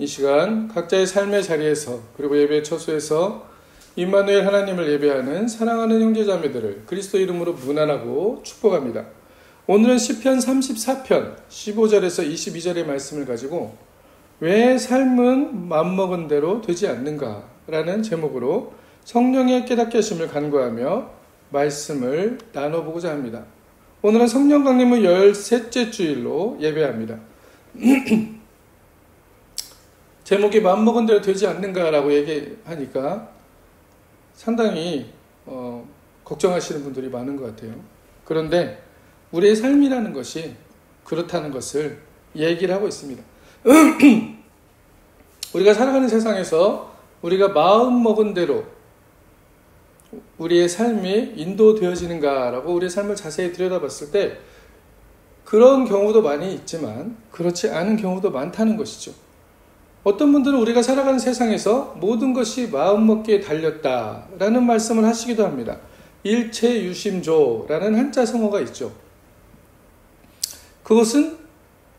이 시간 각자의 삶의 자리에서 그리고 예배 처소에서 임마누엘 하나님을 예배하는 사랑하는 형제자매들을 그리스도 이름으로 문안하고 축복합니다. 오늘은 시편 34편 15절에서 22절의 말씀을 가지고 왜 삶은 맘먹은 대로 되지 않는가 라는 제목으로 성령의 깨닫게 하심을 간구하며 말씀을 나눠보고자 합니다. 오늘은 성령 강림의 13째 주일로 예배합니다. 제목이 맘먹은 대로 되지 않는가라고 얘기하니까 상당히 걱정하시는 분들이 많은 것 같아요. 그런데 우리의 삶이라는 것이 그렇다는 것을 얘기를 하고 있습니다. 우리가 살아가는 세상에서 우리가 마음먹은 대로 우리의 삶이 인도되어지는가라고 우리의 삶을 자세히 들여다봤을 때 그런 경우도 많이 있지만 그렇지 않은 경우도 많다는 것이죠. 어떤 분들은 우리가 살아가는 세상에서 모든 것이 마음먹기에 달렸다라는 말씀을 하시기도 합니다. 일체유심조라는 한자 성어가 있죠. 그것은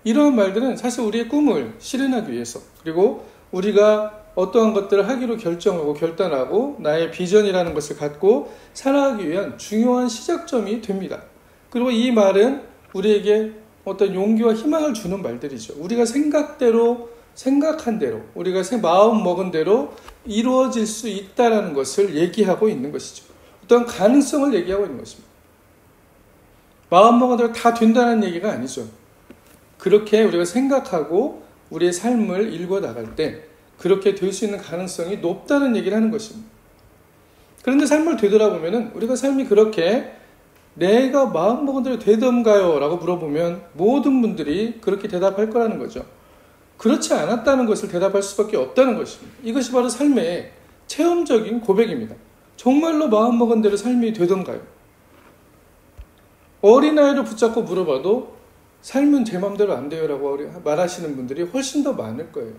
이러한 말들은 사실 우리의 꿈을 실현하기 위해서 그리고 우리가 어떠한 것들을 하기로 결정하고 결단하고 나의 비전이라는 것을 갖고 살아가기 위한 중요한 시작점이 됩니다. 그리고 이 말은 우리에게 어떤 용기와 희망을 주는 말들이죠. 우리가 생각한 대로 우리가 마음 먹은 대로 이루어질 수 있다는 것을 얘기하고 있는 것이죠. 어떤 가능성을 얘기하고 있는 것입니다. 마음 먹은 대로 다 된다는 얘기가 아니죠. 그렇게 우리가 생각하고 우리의 삶을 일궈 나갈 때 그렇게 될 수 있는 가능성이 높다는 얘기를 하는 것입니다. 그런데 삶을 되돌아보면 우리가 삶이 그렇게 내가 마음 먹은 대로 되던가요? 라고 물어보면 모든 분들이 그렇게 대답할 거라는 거죠. 그렇지 않았다는 것을 대답할 수밖에 없다는 것입니다. 이것이 바로 삶의 체험적인 고백입니다. 정말로 마음먹은 대로 삶이 되던가요? 어린아이를 붙잡고 물어봐도 삶은 제 마음대로 안 돼요 라고 말하시는 분들이 훨씬 더 많을 거예요.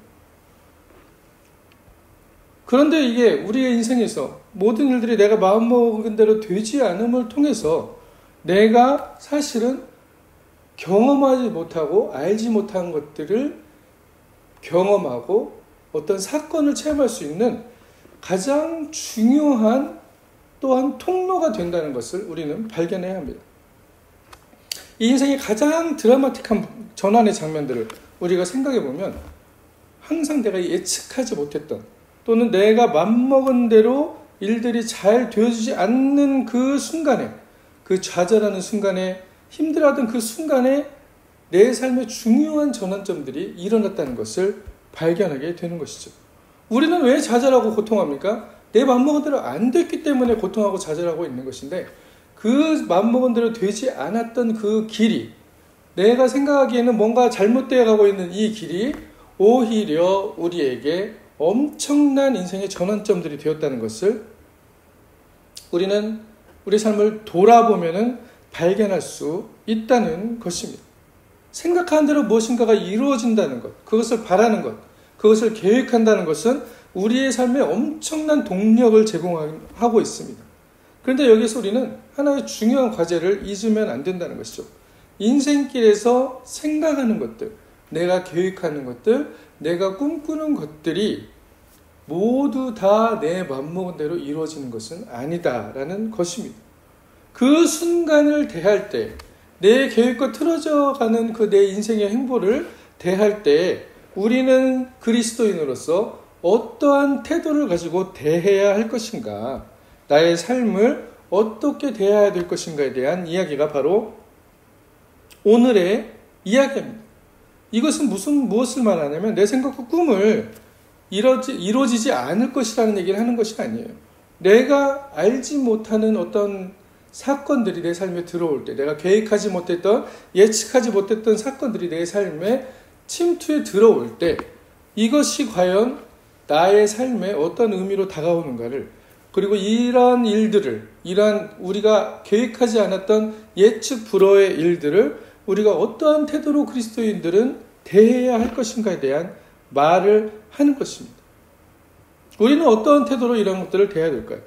그런데 이게 우리의 인생에서 모든 일들이 내가 마음먹은 대로 되지 않음을 통해서 내가 사실은 경험하지 못하고 알지 못한 것들을 경험하고 어떤 사건을 체험할 수 있는 가장 중요한 또한 통로가 된다는 것을 우리는 발견해야 합니다. 이 인생의 가장 드라마틱한 전환의 장면들을 우리가 생각해 보면 항상 내가 예측하지 못했던 또는 내가 맘먹은 대로 일들이 잘 되어지지 않는 그 순간에 그 좌절하는 순간에 힘들어하던 그 순간에 내 삶의 중요한 전환점들이 일어났다는 것을 발견하게 되는 것이죠. 우리는 왜 좌절하고 고통합니까? 내 맘먹은 대로 안 됐기 때문에 고통하고 좌절하고 있는 것인데 그 맘먹은 대로 되지 않았던 그 길이 내가 생각하기에는 뭔가 잘못되어 가고 있는 이 길이 오히려 우리에게 엄청난 인생의 전환점들이 되었다는 것을 우리는 우리 삶을 돌아보면 발견할 수 있다는 것입니다. 생각하는 대로 무엇인가가 이루어진다는 것, 그것을 바라는 것, 그것을 계획한다는 것은 우리의 삶에 엄청난 동력을 제공하고 있습니다. 그런데 여기서 우리는 하나의 중요한 과제를 잊으면 안 된다는 것이죠. 인생길에서 생각하는 것들, 내가 계획하는 것들, 내가 꿈꾸는 것들이 모두 다 내 맘먹은 대로 이루어지는 것은 아니다라는 것입니다. 그 순간을 대할 때 내 계획과 틀어져가는 그 내 인생의 행보를 대할 때 우리는 그리스도인으로서 어떠한 태도를 가지고 대해야 할 것인가, 나의 삶을 어떻게 대해야 될 것인가에 대한 이야기가 바로 오늘의 이야기입니다. 이것은 무엇을 말하냐면 내 생각과 꿈을 이루어지지 않을 것이라는 얘기를 하는 것이 아니에요. 내가 알지 못하는 어떤 사건들이 내 삶에 들어올 때, 내가 계획하지 못했던, 예측하지 못했던 사건들이 내 삶에 침투에 들어올 때 이것이 과연 나의 삶에 어떤 의미로 다가오는가를, 그리고 이러한 일들을, 이러한 우리가 계획하지 않았던 예측 불허의 일들을 우리가 어떠한 태도로 그리스도인들은 대해야 할 것인가에 대한 말을 하는 것입니다. 우리는 어떠한 태도로 이런 것들을 대해야 될까요?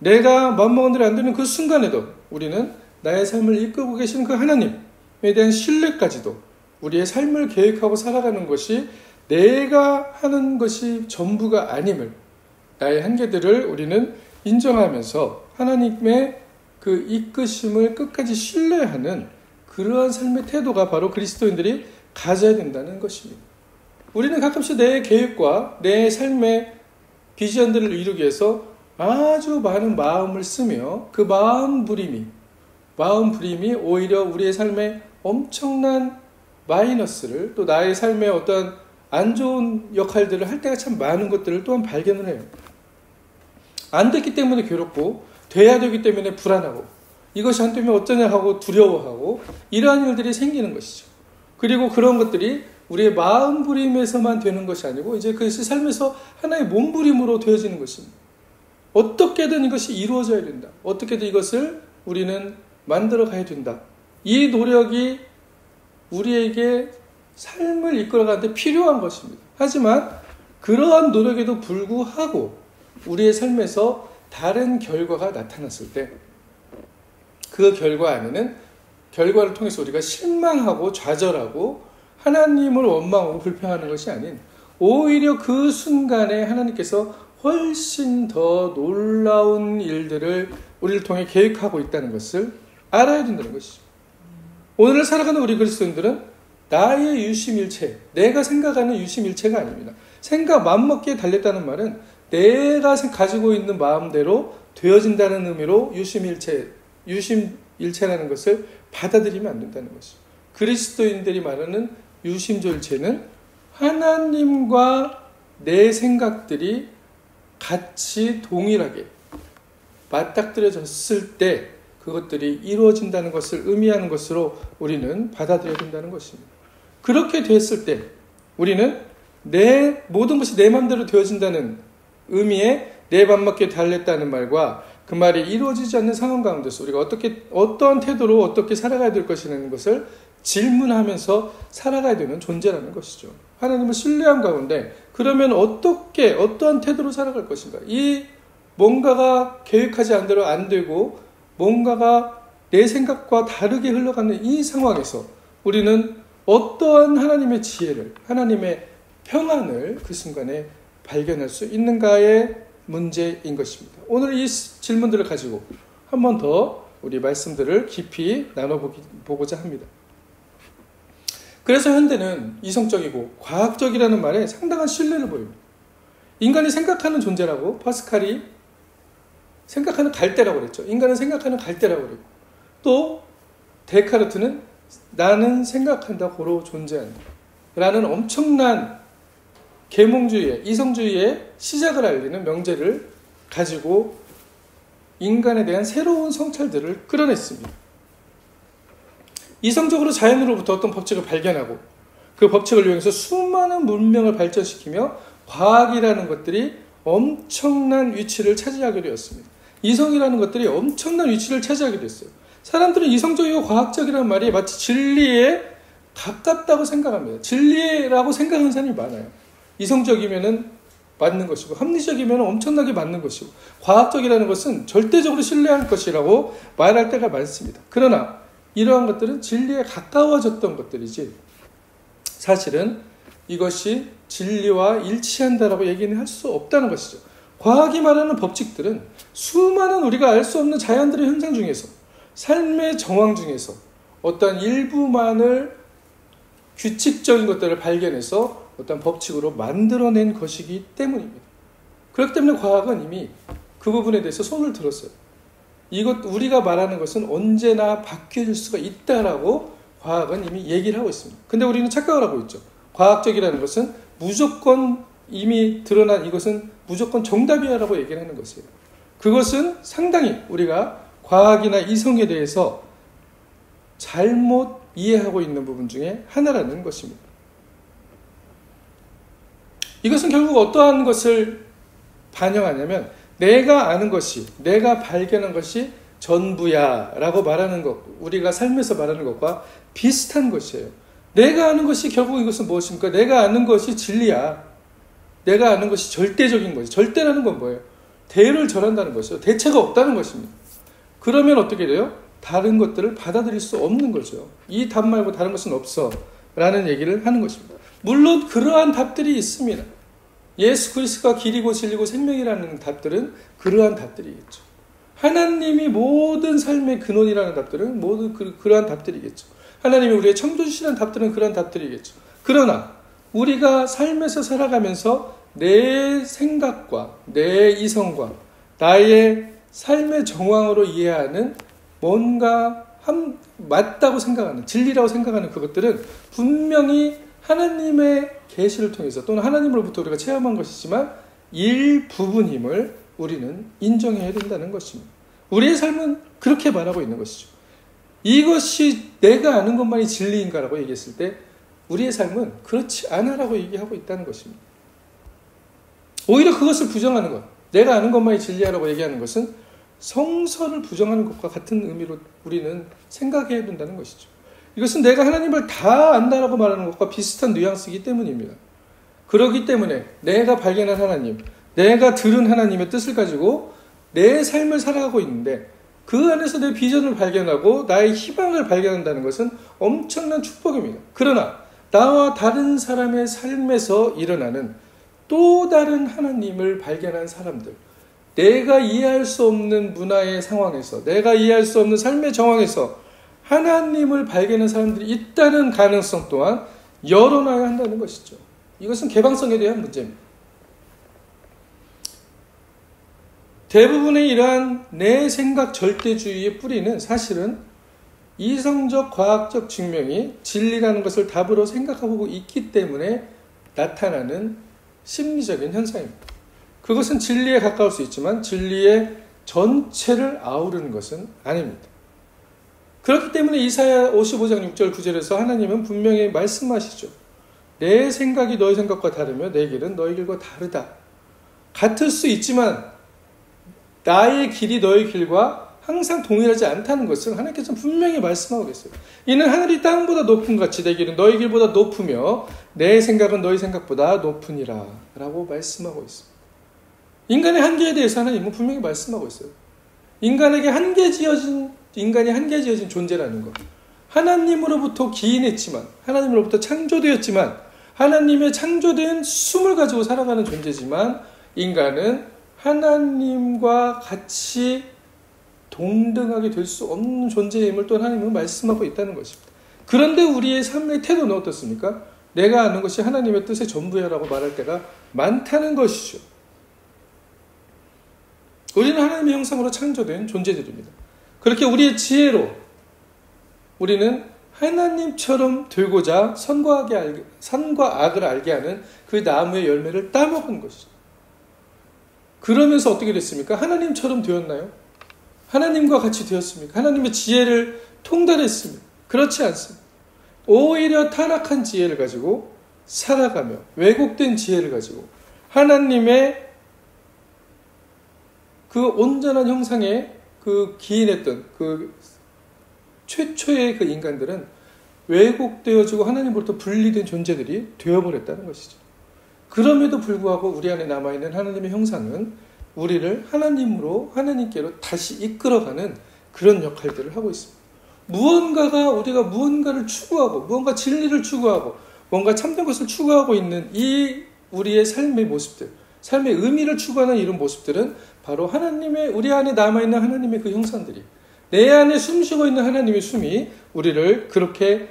내가 맘먹은 대로 안 되는 그 순간에도 우리는 나의 삶을 이끌고 계시는 그 하나님에 대한 신뢰까지도 우리의 삶을 계획하고 살아가는 것이 내가 하는 것이 전부가 아님을, 나의 한계들을 우리는 인정하면서 하나님의 그 이끄심을 끝까지 신뢰하는 그러한 삶의 태도가 바로 그리스도인들이 가져야 된다는 것입니다. 우리는 가끔씩 내 계획과 내 삶의 비전들을 이루기 위해서 아주 많은 마음을 쓰며 그 마음 부림이 오히려 우리의 삶에 엄청난 마이너스를, 또 나의 삶에 어떤 안 좋은 역할들을 할 때가 참 많은 것들을 또한 발견을 해요. 안 됐기 때문에 괴롭고, 돼야 되기 때문에 불안하고, 이것이 안 되면 어쩌냐 하고 두려워하고, 이러한 일들이 생기는 것이죠. 그리고 그런 것들이 우리의 마음 부림에서만 되는 것이 아니고 이제 그것이 삶에서 하나의 몸부림으로 되어지는 것입니다. 어떻게든 이것이 이루어져야 된다. 어떻게든 이것을 우리는 만들어 가야 된다. 이 노력이 우리에게 삶을 이끌어가는데 필요한 것입니다. 하지만 그러한 노력에도 불구하고 우리의 삶에서 다른 결과가 나타났을 때 그 결과 안에는 결과를 통해서 우리가 실망하고 좌절하고 하나님을 원망하고 불평하는 것이 아닌 오히려 그 순간에 하나님께서 훨씬 더 놀라운 일들을 우리를 통해 계획하고 있다는 것을 알아야 된다는 것이죠. 오늘을 살아가는 우리 그리스도인들은 나의 유심일체, 내가 생각하는 유심일체가 아닙니다. 생각 맘먹기에 달렸다는 말은 내가 가지고 있는 마음대로 되어진다는 의미로 유심일체라는 것을 받아들이면 안 된다는 것이죠. 그리스도인들이 말하는 유심절체는 하나님과 내 생각들이 같이 동일하게 맞닥뜨려졌을 때 그것들이 이루어진다는 것을 의미하는 것으로 우리는 받아들여야 된다는 것입니다. 그렇게 됐을 때 우리는 내 모든 것이 내 마음대로 되어진다는 의미의 내 맘먹기에 달렸다는 말과 그 말이 이루어지지 않는 상황 가운데서 우리가 어떠한 태도로 어떻게 살아가야 될 것이라는 것을 질문하면서 살아가야 되는 존재라는 것이죠. 하나님을 신뢰한 가운데 그러면 어떠한 태도로 살아갈 것인가? 이 뭔가가 계획하지 않은 대로 안 되고 뭔가가 내 생각과 다르게 흘러가는 이 상황에서 우리는 어떠한 하나님의 지혜를, 하나님의 평안을 그 순간에 발견할 수 있는가의 문제인 것입니다. 오늘 이 질문들을 가지고 한 번 더 우리 말씀들을 깊이 나눠보고자 합니다. 그래서 현대는 이성적이고 과학적이라는 말에 상당한 신뢰를 보입니다. 인간이 생각하는 존재라고 파스칼이 생각하는 갈대라고 그랬죠. 인간은 생각하는 갈대라고 그랬고, 또 데카르트는 나는 생각한다 고로 존재한다 라는 엄청난 계몽주의의, 이성주의의 시작을 알리는 명제를 가지고 인간에 대한 새로운 성찰들을 끌어냈습니다. 이성적으로 자연으로부터 어떤 법칙을 발견하고 그 법칙을 이용해서 수많은 문명을 발전시키며 과학이라는 것들이 엄청난 위치를 차지하게 되었습니다. 이성이라는 것들이 엄청난 위치를 차지하게 됐어요. 사람들은 이성적이고 과학적이라는 말이 마치 진리에 가깝다고 생각합니다. 진리라고 생각하는 사람이 많아요. 이성적이면은 맞는 것이고 합리적이면 엄청나게 맞는 것이고 과학적이라는 것은 절대적으로 신뢰할 것이라고 말할 때가 많습니다. 그러나 이러한 것들은 진리에 가까워졌던 것들이지 사실은 이것이 진리와 일치한다라고 얘기는 할 수 없다는 것이죠. 과학이 말하는 법칙들은 수많은 우리가 알 수 없는 자연들의 현상 중에서 삶의 정황 중에서 어떤 일부만을 규칙적인 것들을 발견해서 어떤 법칙으로 만들어낸 것이기 때문입니다. 그렇기 때문에 과학은 이미 그 부분에 대해서 손을 들었어요. 우리가 말하는 것은 언제나 바뀌어질 수가 있다라고 과학은 이미 얘기를 하고 있습니다. 근데 우리는 착각을 하고 있죠. 과학적이라는 것은 무조건 이미 드러난 이것은 무조건 정답이야라고 얘기를 하는 것이에요. 그것은 상당히 우리가 과학이나 이성에 대해서 잘못 이해하고 있는 부분 중에 하나라는 것입니다. 이것은 결국 어떠한 것을 반영하냐면 내가 아는 것이, 내가 발견한 것이 전부야 라고 말하는 것, 우리가 삶에서 말하는 것과 비슷한 것이에요. 내가 아는 것이 결국 이것은 무엇입니까? 내가 아는 것이 진리야. 내가 아는 것이 절대적인 것이. 절대라는 건 뭐예요? 대를 절한다는 것이죠. 대체가 없다는 것입니다. 그러면 어떻게 돼요? 다른 것들을 받아들일 수 없는 거죠. 이 답 말고 다른 것은 없어 라는 얘기를 하는 것입니다. 물론 그러한 답들이 있습니다. 예수 그리스도가 길이고 진리고 생명이라는 답들은 그러한 답들이겠죠. 하나님이 모든 삶의 근원이라는 답들은 모두 그러한 답들이겠죠. 하나님이 우리의 창조주시라는 답들은 그러한 답들이겠죠. 그러나 우리가 삶에서 살아가면서 내 생각과 내 이성과 나의 삶의 정황으로 이해하는 뭔가 맞다고 생각하는, 진리라고 생각하는 그것들은 분명히 하나님의 계시를 통해서 또는 하나님으로부터 우리가 체험한 것이지만 일부분임을 우리는 인정해야 된다는 것입니다. 우리의 삶은 그렇게 말하고 있는 것이죠. 이것이 내가 아는 것만이 진리인가라고 얘기했을 때 우리의 삶은 그렇지 않아라고 얘기하고 있다는 것입니다. 오히려 그것을 부정하는 것, 내가 아는 것만이 진리라고 얘기하는 것은 성서를 부정하는 것과 같은 의미로 우리는 생각해야 된다는 것이죠. 이것은 내가 하나님을 다 안다라고 말하는 것과 비슷한 뉘앙스이기 때문입니다. 그렇기 때문에 내가 발견한 하나님, 내가 들은 하나님의 뜻을 가지고 내 삶을 살아가고 있는데 그 안에서 내 비전을 발견하고 나의 희망을 발견한다는 것은 엄청난 축복입니다. 그러나 나와 다른 사람의 삶에서 일어나는 또 다른 하나님을 발견한 사람들, 내가 이해할 수 없는 문화의 상황에서, 내가 이해할 수 없는 삶의 정황에서 하나님을 발견한 사람들이 있다는 가능성 또한 열어놔야 한다는 것이죠. 이것은 개방성에 대한 문제입니다. 대부분의 이러한 내 생각 절대주의의 뿌리는 사실은 이성적 과학적 증명이 진리라는 것을 답으로 생각하고 있기 때문에 나타나는 심리적인 현상입니다. 그것은 진리에 가까울 수 있지만 진리의 전체를 아우르는 것은 아닙니다. 그렇기 때문에 이사야 55장 6절 9절에서 하나님은 분명히 말씀하시죠. 내 생각이 너희 생각과 다르며 내 길은 너희 길과 다르다. 같을 수 있지만 나의 길이 너희 길과 항상 동일하지 않다는 것을 하나님께서 분명히 말씀하고 계세요. 이는 하늘이 땅보다 높은 같이 내 길은 너희 길보다 높으며 내 생각은 너희 생각보다 높으니라 라고 말씀하고 있습니다. 인간의 한계에 대해서 하나님은 분명히 말씀하고 있어요. 인간이 한계 지어진 존재라는 것. 하나님으로부터 기인했지만, 하나님으로부터 창조되었지만, 하나님의 창조된 숨을 가지고 살아가는 존재지만, 인간은 하나님과 같이 동등하게 될 수 없는 존재임을 또 하나님은 말씀하고 있다는 것입니다. 그런데 우리의 삶의 태도는 어떻습니까? 내가 아는 것이 하나님의 뜻의 전부야라고 말할 때가 많다는 것이죠. 우리는 하나님의 형상으로 창조된 존재들입니다. 그렇게 우리의 지혜로 우리는 하나님처럼 되고자 선과 악을 알게 하는 그 나무의 열매를 따먹은 것이죠. 그러면서 어떻게 됐습니까? 하나님처럼 되었나요? 하나님과 같이 되었습니까? 하나님의 지혜를 통달했습니까? 그렇지 않습니다. 오히려 타락한 지혜를 가지고 살아가며 왜곡된 지혜를 가지고 하나님의 그 온전한 형상에 그 기인했던 그 최초의 그 인간들은 왜곡되어지고 하나님으로부터 분리된 존재들이 되어버렸다는 것이죠. 그럼에도 불구하고 우리 안에 남아있는 하나님의 형상은 우리를 하나님으로, 하나님께로 다시 이끌어가는 그런 역할들을 하고 있습니다. 우리가 무언가를 추구하고, 무언가 진리를 추구하고, 뭔가 참된 것을 추구하고 있는 이 우리의 삶의 모습들, 삶의 의미를 추구하는 이런 모습들은 바로 우리 안에 남아있는 하나님의 그 형상들이, 내 안에 숨쉬고 있는 하나님의 숨이 우리를 그렇게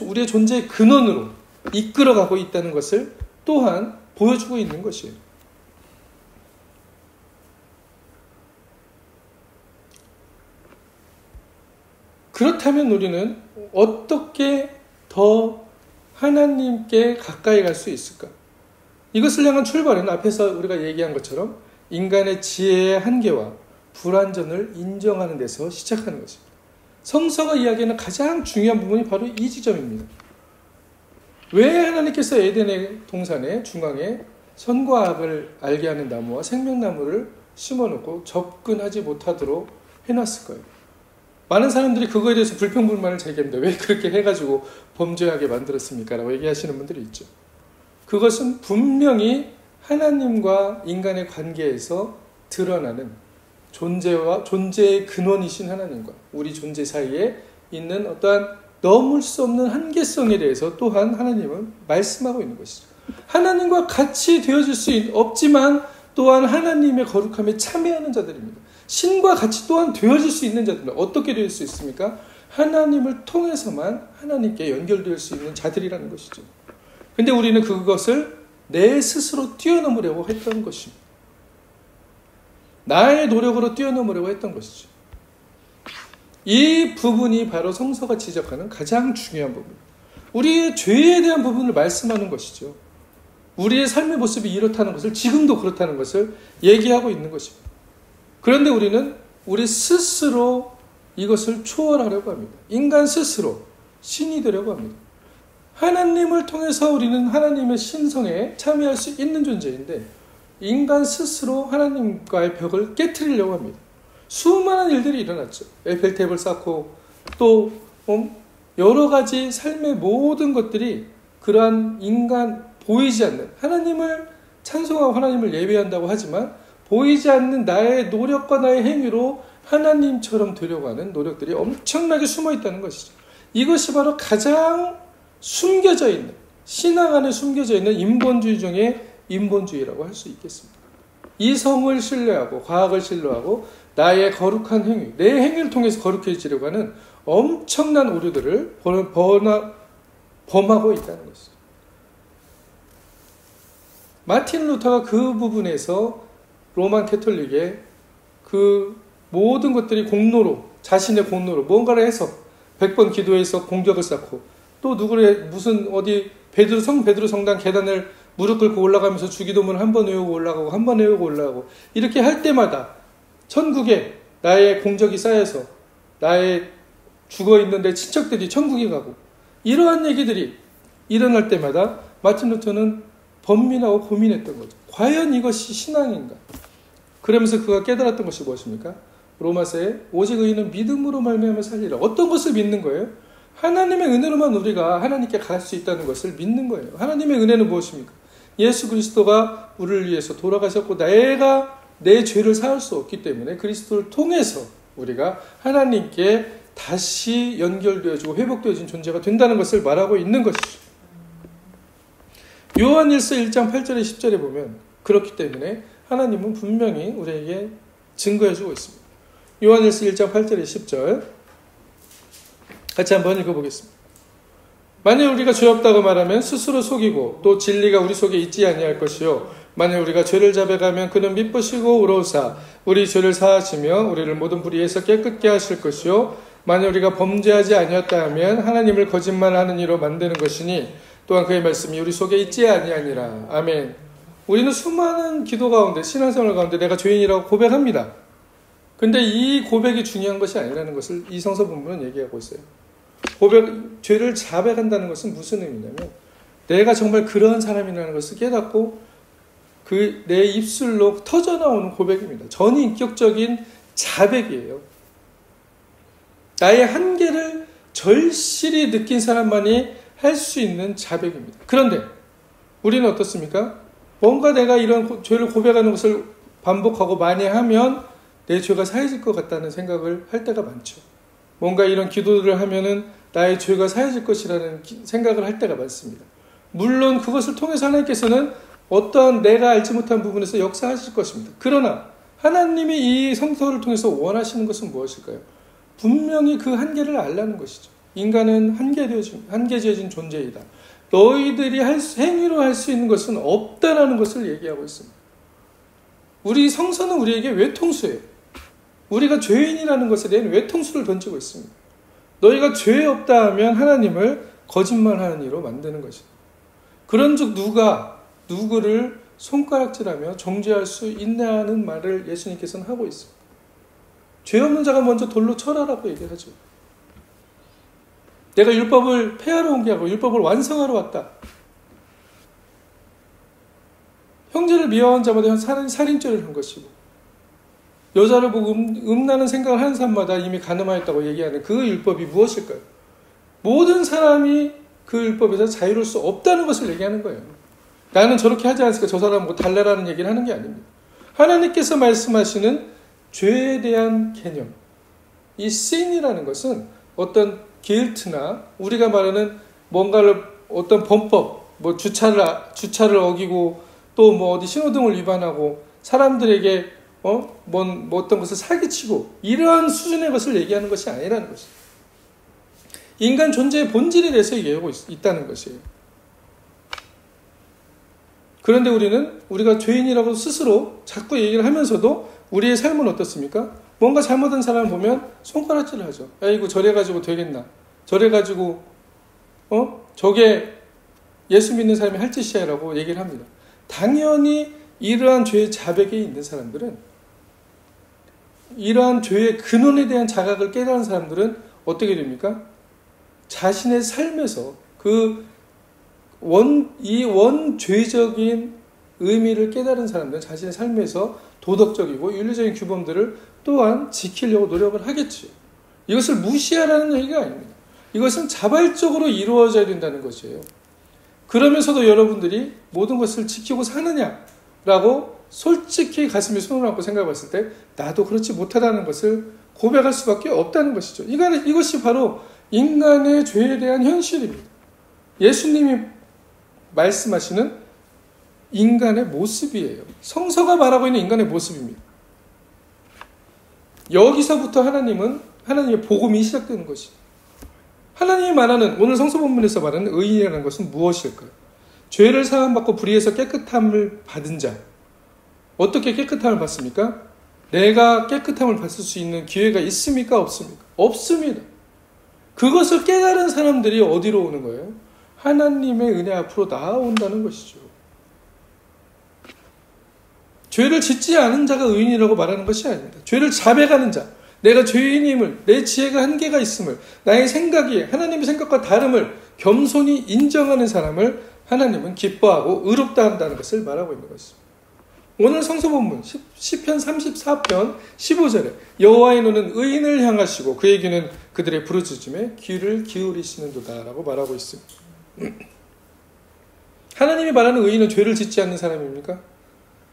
우리의 존재의 근원으로 이끌어가고 있다는 것을 또한 보여주고 있는 것이에요. 그렇다면 우리는 어떻게 더 하나님께 가까이 갈 수 있을까? 이것을 향한 출발은 앞에서 우리가 얘기한 것처럼 인간의 지혜의 한계와 불완전을 인정하는 데서 시작하는 것입니다. 성서가 이야기하는 가장 중요한 부분이 바로 이 지점입니다. 왜 하나님께서 에덴의 동산의 중앙에 선과 악을 알게 하는 나무와 생명나무를 심어놓고 접근하지 못하도록 해놨을까요? 많은 사람들이 그거에 대해서 불평불만을 제기합니다. 왜 그렇게 해가지고 범죄하게 만들었습니까? 라고 얘기하시는 분들이 있죠. 그것은 분명히 하나님과 인간의 관계에서 드러나는 존재의 근원이신 하나님과 우리 존재 사이에 있는 어떠한 넘을 수 없는 한계성에 대해서 또한 하나님은 말씀하고 있는 것이죠. 하나님과 같이 되어질 수 없지만 또한 하나님의 거룩함에 참여하는 자들입니다. 신과 같이 또한 되어질 수 있는 자들은 어떻게 될 수 있습니까? 하나님을 통해서만 하나님께 연결될 수 있는 자들이라는 것이죠. 근데 우리는 그것을 내 스스로 뛰어넘으려고 했던 것입니다. 나의 노력으로 뛰어넘으려고 했던 것이죠. 이 부분이 바로 성서가 지적하는 가장 중요한 부분입니다. 우리의 죄에 대한 부분을 말씀하는 것이죠. 우리의 삶의 모습이 이렇다는 것을, 지금도 그렇다는 것을 얘기하고 있는 것입니다. 그런데 우리는 우리 스스로 이것을 초월하려고 합니다. 인간 스스로 신이 되려고 합니다. 하나님을 통해서 우리는 하나님의 신성에 참여할 수 있는 존재인데 인간 스스로 하나님과의 벽을 깨트리려고 합니다. 수많은 일들이 일어났죠. 에펠탑을 쌓고 또 여러 가지 삶의 모든 것들이 그러한 인간 보이지 않는, 하나님을 찬송하고 하나님을 예배한다고 하지만 보이지 않는 나의 노력과 나의 행위로 하나님처럼 되려고 하는 노력들이 엄청나게 숨어 있다는 것이죠. 이것이 바로 가장 숨겨져 있는, 신앙 안에 숨겨져 있는 인본주의 중에 인본주의라고 할 수 있겠습니다. 이성을 신뢰하고 과학을 신뢰하고 나의 거룩한 행위, 내 행위를 통해서 거룩해지려고 하는 엄청난 오류들을 범하고 있다는 것이죠. 마틴 루터가 그 부분에서 로만 캐톨릭의 그 모든 것들이 공로로, 자신의 공로로 뭔가를 해서 100번 기도해서 공격을 쌓고 또 누구를 무슨 어디 성 베드로 성당 계단을 무릎 꿇고 올라가면서 주기도문을 한 번 외우고 올라가고 한 번 외우고 올라가고 이렇게 할 때마다 천국에 나의 공적이 쌓여서 나의 죽어있는 내 친척들이 천국에 가고 이러한 얘기들이 일어날 때마다 마틴 루터는 번민하고 고민했던 거죠. 과연 이것이 신앙인가? 그러면서 그가 깨달았던 것이 무엇입니까? 로마서에 오직 의인은 믿음으로 말미암아 살리라. 어떤 것을 믿는 거예요? 하나님의 은혜로만 우리가 하나님께 갈 수 있다는 것을 믿는 거예요. 하나님의 은혜는 무엇입니까? 예수 그리스도가 우리를 위해서 돌아가셨고 내가 내 죄를 사할 수 없기 때문에 그리스도를 통해서 우리가 하나님께 다시 연결되어지고 회복되어진 존재가 된다는 것을 말하고 있는 것이죠. 요한일서 1장 8절에 10절에 보면 그렇기 때문에 하나님은 분명히 우리에게 증거해주고 있습니다. 요한일서 1장 8절에 10절 같이 한번 읽어보겠습니다. 만일 우리가 죄 없다고 말하면 스스로 속이고 또 진리가 우리 속에 있지 아니할 것이요 만일 우리가 죄를 자백하면 그는 미쁘시고 의로우사 우리 죄를 사하시며 우리를 모든 불의에서 깨끗게 하실 것이요 만일 우리가 범죄하지 아니었다 하면 하나님을 거짓말하는 이로 만드는 것이니 또한 그의 말씀이 우리 속에 있지 아니하니라. 아멘. 우리는 수많은 기도 가운데 신앙생활 가운데 내가 죄인이라고 고백합니다. 근데 이 고백이 중요한 것이 아니라는 것을 이 성서 본문은 얘기하고 있어요. 죄를 자백한다는 것은 무슨 의미냐면 내가 정말 그런 사람이라는 것을 깨닫고 그 내 입술로 터져나오는 고백입니다. 전인격적인 자백이에요. 나의 한계를 절실히 느낀 사람만이 할 수 있는 자백입니다. 그런데 우리는 어떻습니까? 뭔가 내가 이런 죄를 고백하는 것을 반복하고 많이 하면 내 죄가 사해질 것 같다는 생각을 할 때가 많죠. 뭔가 이런 기도를 하면은 나의 죄가 사해질 것이라는 생각을 할 때가 많습니다. 물론 그것을 통해서 하나님께서는 어떠한 내가 알지 못한 부분에서 역사하실 것입니다. 그러나 하나님이 이 성서를 통해서 원하시는 것은 무엇일까요? 분명히 그 한계를 알라는 것이죠. 인간은 한계지어진 존재이다. 너희들이 행위로 할 수 있는 것은 없다라는 것을 얘기하고 있습니다. 우리 성서는 우리에게 외통수예요. 우리가 죄인이라는 것에 대한 외통수를 던지고 있습니다. 너희가 죄 없다 하면 하나님을 거짓말하는 이로 만드는 것이다. 그런즉 누가 누구를 손가락질하며 정죄할 수 있냐는 말을 예수님께서는 하고 있습니다. 죄 없는 자가 먼저 돌로 쳐라라고 얘기하죠. 내가 율법을 폐하러 온 게 아니고 율법을 완성하러 왔다. 형제를 미워한 자마다 살인죄를 한 것이고 여자를 보고 음란한 생각을 하는 사람마다 이미 간음하였다고 얘기하는 그 율법이 무엇일까요? 모든 사람이 그 율법에서 자유로울 수 없다는 것을 얘기하는 거예요. 나는 저렇게 하지 않았으니까 저 사람은 뭐 달라라는 얘기를 하는 게 아닙니다. 하나님께서 말씀하시는 죄에 대한 개념, 이 sin이라는 것은 어떤 길트나 우리가 말하는 뭔가를 어떤 범법, 뭐 주차를 어기고 또 뭐 어디 신호등을 위반하고 사람들에게 뭐 어떤 것을 사기치고 이러한 수준의 것을 얘기하는 것이 아니라는 것이죠. 인간 존재의 본질에 대해서 얘기하고 있다는 것이에요. 그런데 우리가 죄인이라고 스스로 자꾸 얘기를 하면서도 우리의 삶은 어떻습니까? 뭔가 잘못한 사람을 보면 손가락질을 하죠. 아이고 저래가지고 되겠나? 저래가지고 저게 예수 믿는 사람이 할 짓이야 라고 얘기를 합니다. 당연히 이러한 죄의 자백에 있는 사람들은, 이러한 죄의 근원에 대한 자각을 깨달은 사람들은 어떻게 됩니까? 자신의 삶에서 이 원죄적인 의미를 깨달은 사람들은 자신의 삶에서 도덕적이고 윤리적인 규범들을 또한 지키려고 노력을 하겠지요. 이것을 무시하라는 얘기가 아닙니다. 이것은 자발적으로 이루어져야 된다는 것이에요. 그러면서도 여러분들이 모든 것을 지키고 사느냐라고 솔직히 가슴에 손을 얹고 생각해 봤을 때 나도 그렇지 못하다는 것을 고백할 수밖에 없다는 것이죠. 이것이 바로 인간의 죄에 대한 현실입니다. 예수님이 말씀하시는 인간의 모습이에요. 성서가 말하고 있는 인간의 모습입니다. 여기서부터 하나님의 복음이 시작되는 것이죠. 하나님이 말하는, 오늘 성서 본문에서 말하는 의인이라는 것은 무엇일까요? 죄를 사함받고 불의에서 깨끗함을 받은 자. 어떻게 깨끗함을 받습니까? 내가 깨끗함을 받을 수 있는 기회가 있습니까? 없습니까? 없습니다. 그것을 깨달은 사람들이 어디로 오는 거예요? 하나님의 은혜 앞으로 나아온다는 것이죠. 죄를 짓지 않은 자가 의인이라고 말하는 것이 아닙니다. 죄를 자백하는 자, 내가 죄인임을, 내 지혜가 한계가 있음을, 나의 생각이 하나님의 생각과 다름을 겸손히 인정하는 사람을 하나님은 기뻐하고 의롭다 한다는 것을 말하고 있는 것입니다. 오늘 성서 본문 시편 34편 15절에 여호와의 눈은 의인을 향하시고 그의 귀는 그들의 부르짖음에 귀를 기울이시는도다 라고 말하고 있습니다. 하나님이 말하는 의인은 죄를 짓지 않는 사람입니까?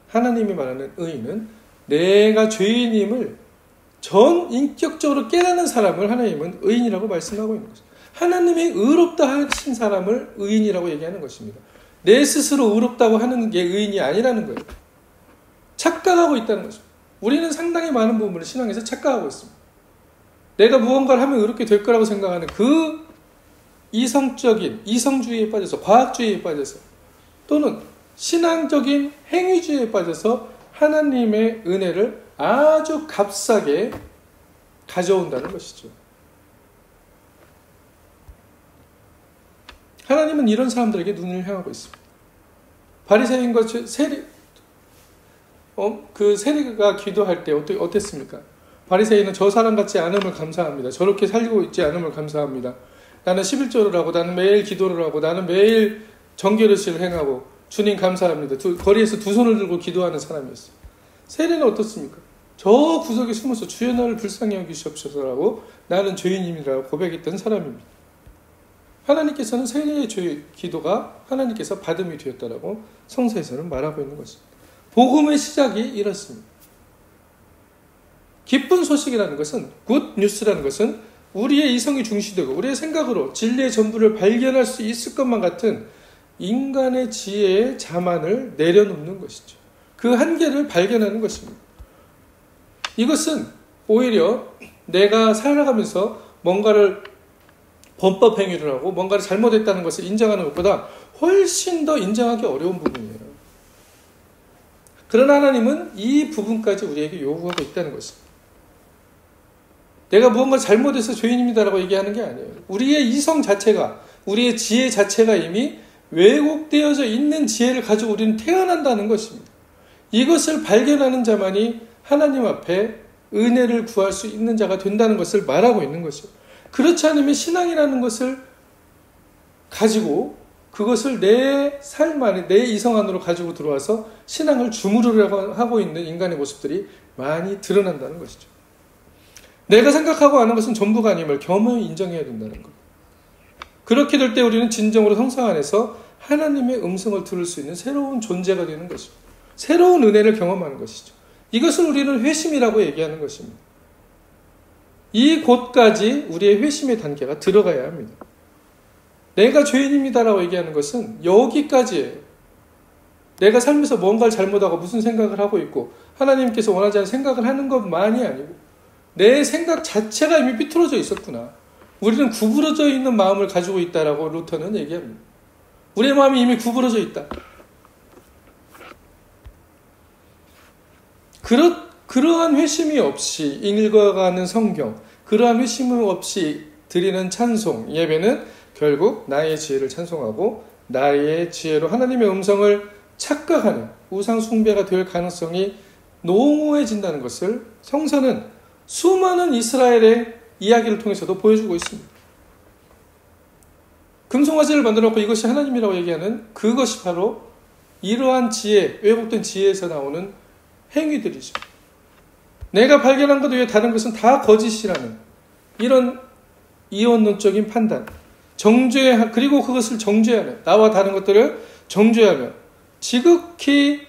하나님이 말하는 의인은 내가 죄인임을 전 인격적으로 깨닫는 사람을 하나님은 의인이라고 말씀하고 있는 것입니다. 하나님이 의롭다 하신 사람을 의인이라고 얘기하는 것입니다. 내 스스로 의롭다고 하는 게 의인이 아니라는 거예요. 착각하고 있다는 것입니다. 우리는 상당히 많은 부분을 신앙에서 착각하고 있습니다. 내가 무언가를 하면 의롭게 될 거라고 생각하는 그 이성주의에 빠져서, 과학주의에 빠져서, 또는 신앙적인 행위주의에 빠져서 하나님의 은혜를 아주 값싸게 가져온다는 것이죠. 하나님은 이런 사람들에게 눈을 향하고 있습니다. 바리새인과 세리가 기도할 때 어땠습니까? 바리새인은 저 사람 같지 않음을 감사합니다. 저렇게 살고 있지 않음을 감사합니다. 나는 11조를 하고, 나는 매일 기도를 하고, 나는 매일 정결의식을 행하고 주님 감사합니다. 거리에서 두 손을 들고 기도하는 사람이었어요. 세리는 어떻습니까? 저 구석에 숨어서 주여 나를 불쌍히 여기시옵소서라고 나는 죄인입니다라고 고백했던 사람입니다. 하나님께서는 세리의 기도가 하나님께서 받음이 되었다라고 성서에서는 말하고 있는 것입니다. 복음의 시작이 이렇습니다. 기쁜 소식이라는 것은, 굿 뉴스라는 것은 우리의 이성이 중시되고 우리의 생각으로 진리의 전부를 발견할 수 있을 것만 같은 인간의 지혜의 자만을 내려놓는 것이죠. 그 한계를 발견하는 것입니다. 이것은 오히려 내가 살아가면서 뭔가를 범법 행위를 하고 뭔가를 잘못했다는 것을 인정하는 것보다 훨씬 더 인정하기 어려운 부분이에요. 그러나 하나님은 이 부분까지 우리에게 요구하고 있다는 것입니다. 내가 무언가 잘못해서 죄인입니다라고 얘기하는 게 아니에요. 우리의 이성 자체가, 우리의 지혜 자체가 이미 왜곡되어져 있는 지혜를 가지고 우리는 태어난다는 것입니다. 이것을 발견하는 자만이 하나님 앞에 은혜를 구할 수 있는 자가 된다는 것을 말하고 있는 것이죠. 그렇지 않으면 신앙이라는 것을 가지고 그것을 내 삶 안에, 내 이성 안으로 가지고 들어와서 신앙을 주무르려고 하고 있는 인간의 모습들이 많이 드러난다는 것이죠. 내가 생각하고 아는 것은 전부가 아님을 겸허히 인정해야 된다는 것. 그렇게 될 때 우리는 진정으로 성상 안에서 하나님의 음성을 들을 수 있는 새로운 존재가 되는 것입니다. 새로운 은혜를 경험하는 것이죠. 이것을 우리는 회심이라고 얘기하는 것입니다. 이곳까지 우리의 회심의 단계가 들어가야 합니다. 내가 죄인입니다라고 얘기하는 것은 여기까지예요. 내가 살면서 뭔가를 잘못하고 무슨 생각을 하고 있고 하나님께서 원하지 않는 생각을 하는 것만이 아니고 내 생각 자체가 이미 삐뚤어져 있었구나. 우리는 구부러져 있는 마음을 가지고 있다라고 루터는 얘기합니다. 우리의 마음이 이미 구부러져 있다. 그러한 회심이 없이 읽어가는 성경, 그러한 회심이 없이 드리는 찬송, 예배는 결국 나의 지혜를 찬송하고 나의 지혜로 하나님의 음성을 착각하는 우상 숭배가 될 가능성이 농후해진다는 것을 성서는 수많은 이스라엘의 이야기를 통해서도 보여주고 있습니다. 금송아지를 만들어 놓고 이것이 하나님이라고 얘기하는 그것이 바로 이러한 지혜, 왜곡된 지혜에서 나오는 행위들이죠. 내가 발견한 것 외에 다른 것은 다 거짓이라는 이런 이원론적인 판단, 그리고 그것을 정죄하는, 나와 다른 것들을 정죄하며 지극히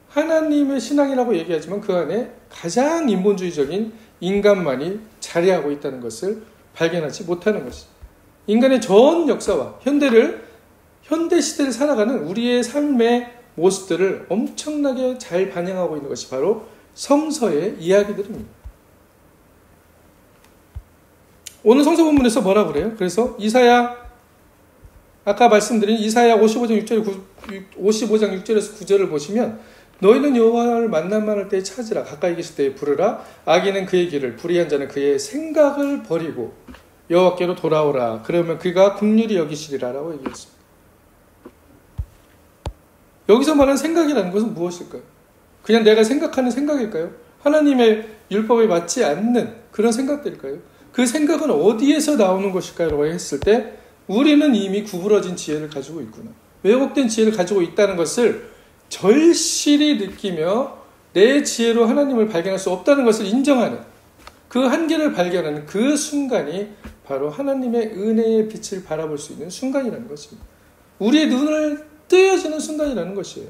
하나님의 신앙이라고 얘기하지만 그 안에 가장 인본주의적인 인간만이 자리하고 있다는 것을 발견하지 못하는 것이죠. 인간의 전 역사와 현대 시대를 살아가는 우리의 삶의 모습들을 엄청나게 잘 반영하고 있는 것이 바로 성서의 이야기들입니다. 오늘 성서 본문에서 뭐라 그래요? 그래서 아까 말씀드린 이사야 55장 6절에서 9절을 보시면 너희는 여호와를 만남할 때에 찾으라, 가까이 계실 때에 부르라, 악인은 그의 길을, 불의한 자는 그의 생각을 버리고 여호와께로 돌아오라, 그러면 그가 긍휼히 여기시리라 라고 얘기했습니다. 여기서 말하는 생각이라는 것은 무엇일까요? 그냥 내가 생각하는 생각일까요? 하나님의 율법에 맞지 않는 그런 생각들일까요? 그 생각은 어디에서 나오는 것일까요? 라고 했을 때 우리는 이미 구부러진 지혜를 가지고 있구나, 왜곡된 지혜를 가지고 있다는 것을 절실히 느끼며 내 지혜로 하나님을 발견할 수 없다는 것을 인정하는 그 한계를 발견하는 그 순간이 바로 하나님의 은혜의 빛을 바라볼 수 있는 순간이라는 것입니다. 우리의 눈을 뜨여지는 순간이라는 것이에요.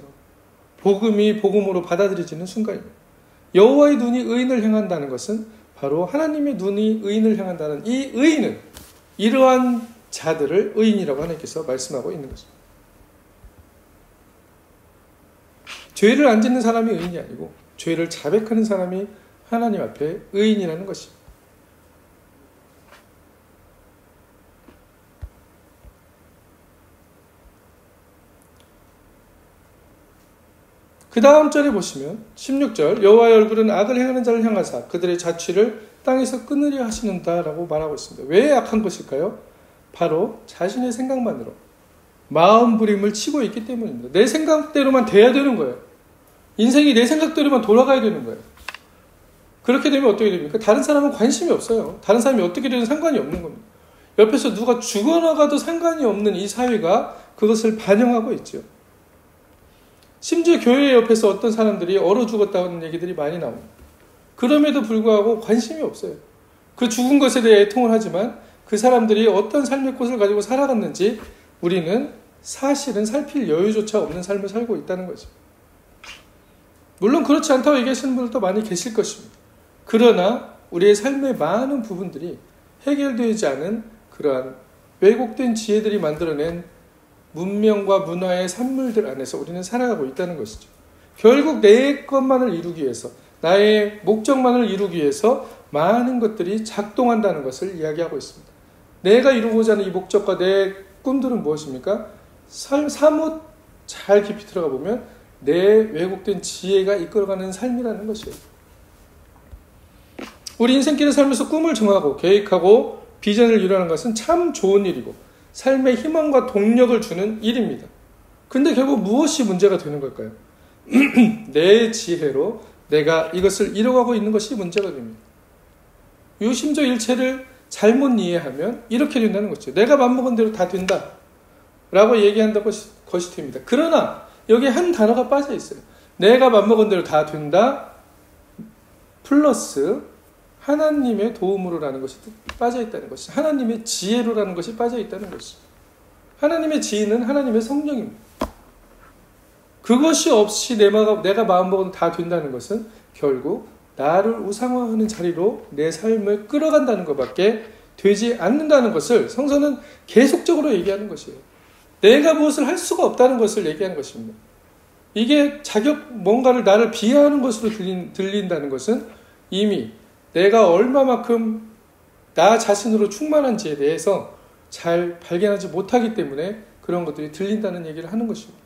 복음이 복음으로 받아들여지는 순간입니다. 여호와의 눈이 의인을 향한다는 것은 바로 하나님의 눈이 의인을 향한다는 이 의인은 이러한 자들을 의인이라고 하나님께서 말씀하고 있는 것입니다. 죄를 안 짓는 사람이 의인이 아니고 죄를 자백하는 사람이 하나님 앞에 의인이라는 것입니다. 그 다음 절에 보시면 16절 여호와의 얼굴은 악을 행하는 자를 향하사 그들의 자취를 땅에서 끊으려 하시는다라고 말하고 있습니다. 왜 악한 것일까요? 바로 자신의 생각만으로 마음 부림을 치고 있기 때문입니다. 내 생각대로만 돼야 되는 거예요. 인생이 내 생각대로만 돌아가야 되는 거예요. 그렇게 되면 어떻게 됩니까? 다른 사람은 관심이 없어요. 다른 사람이 어떻게 되든 상관이 없는 겁니다. 옆에서 누가 죽어나가도 상관이 없는 이 사회가 그것을 반영하고 있죠. 심지어 교회 옆에서 어떤 사람들이 얼어 죽었다는 얘기들이 많이 나옵니다. 그럼에도 불구하고 관심이 없어요. 그 죽은 것에 대해 애통을 하지만 그 사람들이 어떤 삶의 꽃을 가지고 살아갔는지 우리는 사실은 살필 여유조차 없는 삶을 살고 있다는 거죠. 물론 그렇지 않다고 얘기하시는 분들도 많이 계실 것입니다. 그러나 우리의 삶의 많은 부분들이 해결되지 않은 그러한 왜곡된 지혜들이 만들어낸 문명과 문화의 산물들 안에서 우리는 살아가고 있다는 것이죠. 결국 내 것만을 이루기 위해서, 나의 목적만을 이루기 위해서 많은 것들이 작동한다는 것을 이야기하고 있습니다. 내가 이루고자 하는 이 목적과 내 꿈들은 무엇입니까? 사뭇 잘 깊이 들어가 보면 내 왜곡된 지혜가 이끌어가는 삶이라는 것이에요. 우리 인생길을 살면서 꿈을 정하고 계획하고 비전을 이루는 것은 참 좋은 일이고 삶의 희망과 동력을 주는 일입니다. 근데 결국 무엇이 문제가 되는 걸까요? 내 지혜로 내가 이것을 이뤄가고 있는 것이 문제가 됩니다. 유심조 일체를 잘못 이해하면 이렇게 된다는 거죠. 내가 맘먹은 대로 다 된다 라고 얘기한다는 것이 됩니다. 그러나 여기에 한 단어가 빠져 있어요. 내가 맘먹은 대로 다 된다 플러스 하나님의 도움으로라는 것이 빠져 있다는 것이, 하나님의 지혜로라는 것이 빠져 있다는 것이. 하나님의 지혜는 하나님의 성령입니다. 그것이 없이 내가 마음먹어도 다 된다는 것은 결국 나를 우상화하는 자리로 내 삶을 끌어간다는 것밖에 되지 않는다는 것을 성서는 계속적으로 얘기하는 것이에요. 내가 무엇을 할 수가 없다는 것을 얘기하는 것입니다. 이게 뭔가를 나를 비하하는 것으로 들린다는 것은 이미 내가 얼마만큼 나 자신으로 충만한지에 대해서 잘 발견하지 못하기 때문에 그런 것들이 들린다는 얘기를 하는 것입니다.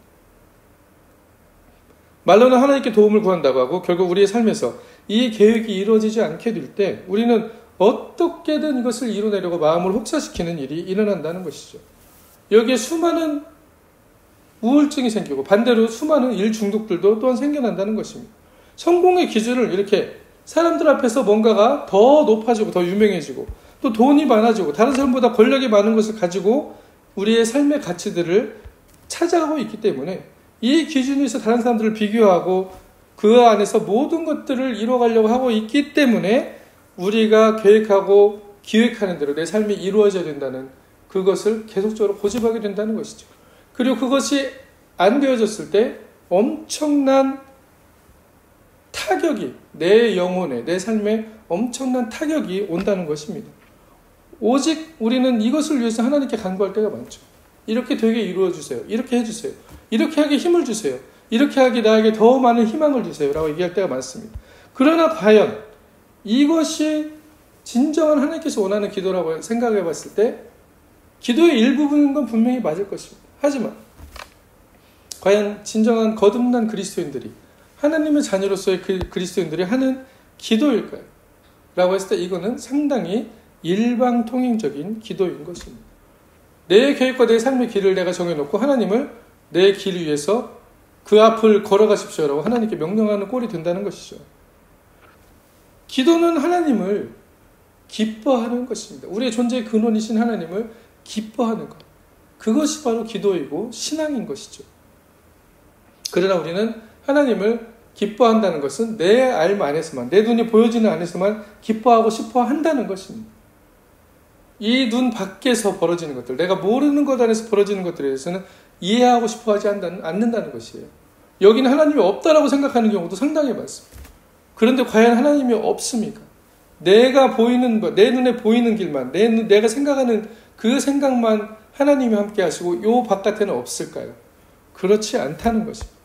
말로는 하나님께 도움을 구한다고 하고 결국 우리의 삶에서 이 계획이 이루어지지 않게 될 때 우리는 어떻게든 이것을 이뤄내려고 마음을 혹사시키는 일이 일어난다는 것이죠. 여기에 수많은 우울증이 생기고 반대로 수많은 일 중독들도 또한 생겨난다는 것입니다. 성공의 기준을 이렇게 사람들 앞에서 뭔가가 더 높아지고 더 유명해지고 또 돈이 많아지고 다른 사람보다 권력이 많은 것을 가지고 우리의 삶의 가치들을 찾아가고 있기 때문에 이 기준에서 다른 사람들을 비교하고 그 안에서 모든 것들을 이뤄가려고 하고 있기 때문에 우리가 계획하고 기획하는 대로 내 삶이 이루어져야 된다는 그것을 계속적으로 고집하게 된다는 것이죠. 그리고 그것이 안 되어졌을 때 엄청난 타격이 내 영혼에 내 삶에 엄청난 타격이 온다는 것입니다. 오직 우리는 이것을 위해서 하나님께 간구할 때가 많죠. 이렇게 되게 이루어주세요. 이렇게 해주세요. 이렇게 하기 힘을 주세요. 이렇게 하기 나에게 더 많은 희망을 주세요. 라고 얘기할 때가 많습니다. 그러나 과연 이것이 진정한 하나님께서 원하는 기도라고 생각해 봤을 때 기도의 일부분인 건 분명히 맞을 것입니다. 하지만 과연 진정한 거듭난 그리스도인들이 하나님의 자녀로서의 그리스도인들이 하는 기도일까요? 라고 했을 때 이거는 상당히 일방통행적인 기도인 것입니다. 내 계획과 내 삶의 길을 내가 정해놓고 하나님을 내 길 위에서 그 앞을 걸어가십시오라고 하나님께 명령하는 꼴이 된다는 것이죠. 기도는 하나님을 기뻐하는 것입니다. 우리의 존재의 근원이신 하나님을 기뻐하는 것. 그것이 바로 기도이고 신앙인 것이죠. 그러나 우리는 하나님을 기뻐한다는 것은 내 알 안에서만, 내 눈이 보여지는 안에서만 기뻐하고 싶어 한다는 것입니다. 이 눈 밖에서 벌어지는 것들, 내가 모르는 것 안에서 벌어지는 것들에 대해서는 이해하고 싶어 하지 않는다는 것이에요. 여기는 하나님이 없다라고 생각하는 경우도 상당히 많습니다. 그런데 과연 하나님이 없습니까? 내가 보이는 것, 내 눈에 보이는 길만, 내가 생각하는 그 생각만 하나님이 함께 하시고 요 바깥에는 없을까요? 그렇지 않다는 것입니다.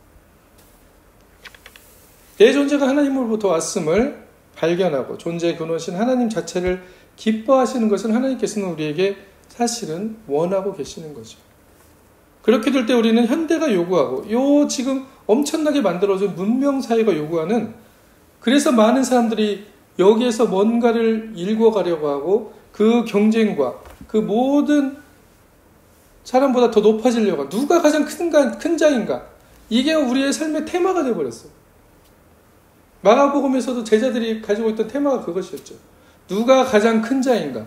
내 존재가 하나님으로부터 왔음을 발견하고 존재의 근원이신 하나님 자체를 기뻐하시는 것은 하나님께서는 우리에게 사실은 원하고 계시는 거죠. 그렇게 될 때 우리는 현대가 요구하고 요 지금 엄청나게 만들어진 문명사회가 요구하는, 그래서 많은 사람들이 여기에서 뭔가를 읽어가려고 하고 그 경쟁과 그 모든 사람보다 더 높아지려고 하고 누가 가장 큰 자인가, 이게 우리의 삶의 테마가 되어버렸어요. 마가복음에서도 제자들이 가지고 있던 테마가 그것이었죠. 누가 가장 큰 자인가,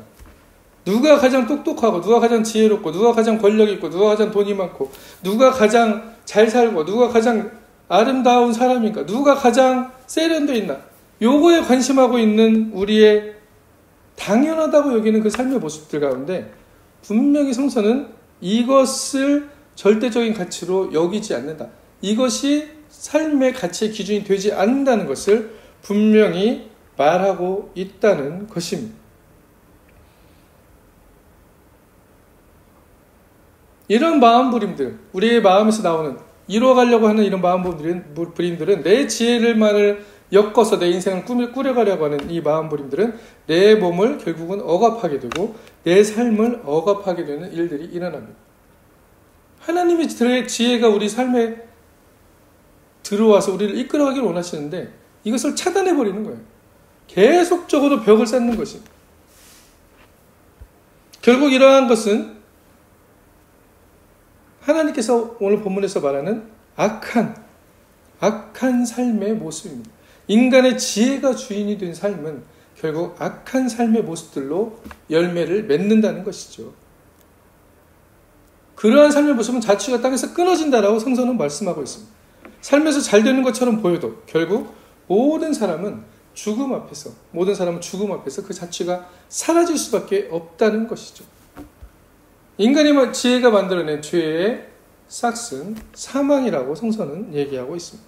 누가 가장 똑똑하고 누가 가장 지혜롭고 누가 가장 권력 있고 누가 가장 돈이 많고 누가 가장 잘 살고 누가 가장 아름다운 사람인가, 누가 가장 세련되어 있나, 요거에 관심하고 있는 우리의 당연하다고 여기는 그 삶의 모습들 가운데 분명히 성서는 이것을 절대적인 가치로 여기지 않는다, 이것이 삶의 가치의 기준이 되지 않는다는 것을 분명히 말하고 있다는 것입니다. 이런 마음부림들, 우리의 마음에서 나오는 이루어가려고 하는 이런 마음부림들은 내 지혜를만을 엮어서 내 인생을 꾸려가려고 하는 이 마음부림들은 내 몸을 결국은 억압하게 되고 내 삶을 억압하게 되는 일들이 일어납니다. 하나님의 지혜가 우리 삶에 들어와서 우리를 이끌어가기를 원하시는데 이것을 차단해버리는 거예요. 계속적으로 벽을 쌓는 것입니다. 결국 이러한 것은 하나님께서 오늘 본문에서 말하는 악한 삶의 모습입니다. 인간의 지혜가 주인이 된 삶은 결국 악한 삶의 모습들로 열매를 맺는다는 것이죠. 그러한 삶의 모습은 자취가 땅에서 끊어진다라고 성서는 말씀하고 있습니다. 삶에서 잘 되는 것처럼 보여도 결국 모든 사람은 죽음 앞에서 그 자취가 사라질 수밖에 없다는 것이죠. 인간의 지혜가 만들어낸 죄의 싹은 사망이라고 성서는 얘기하고 있습니다.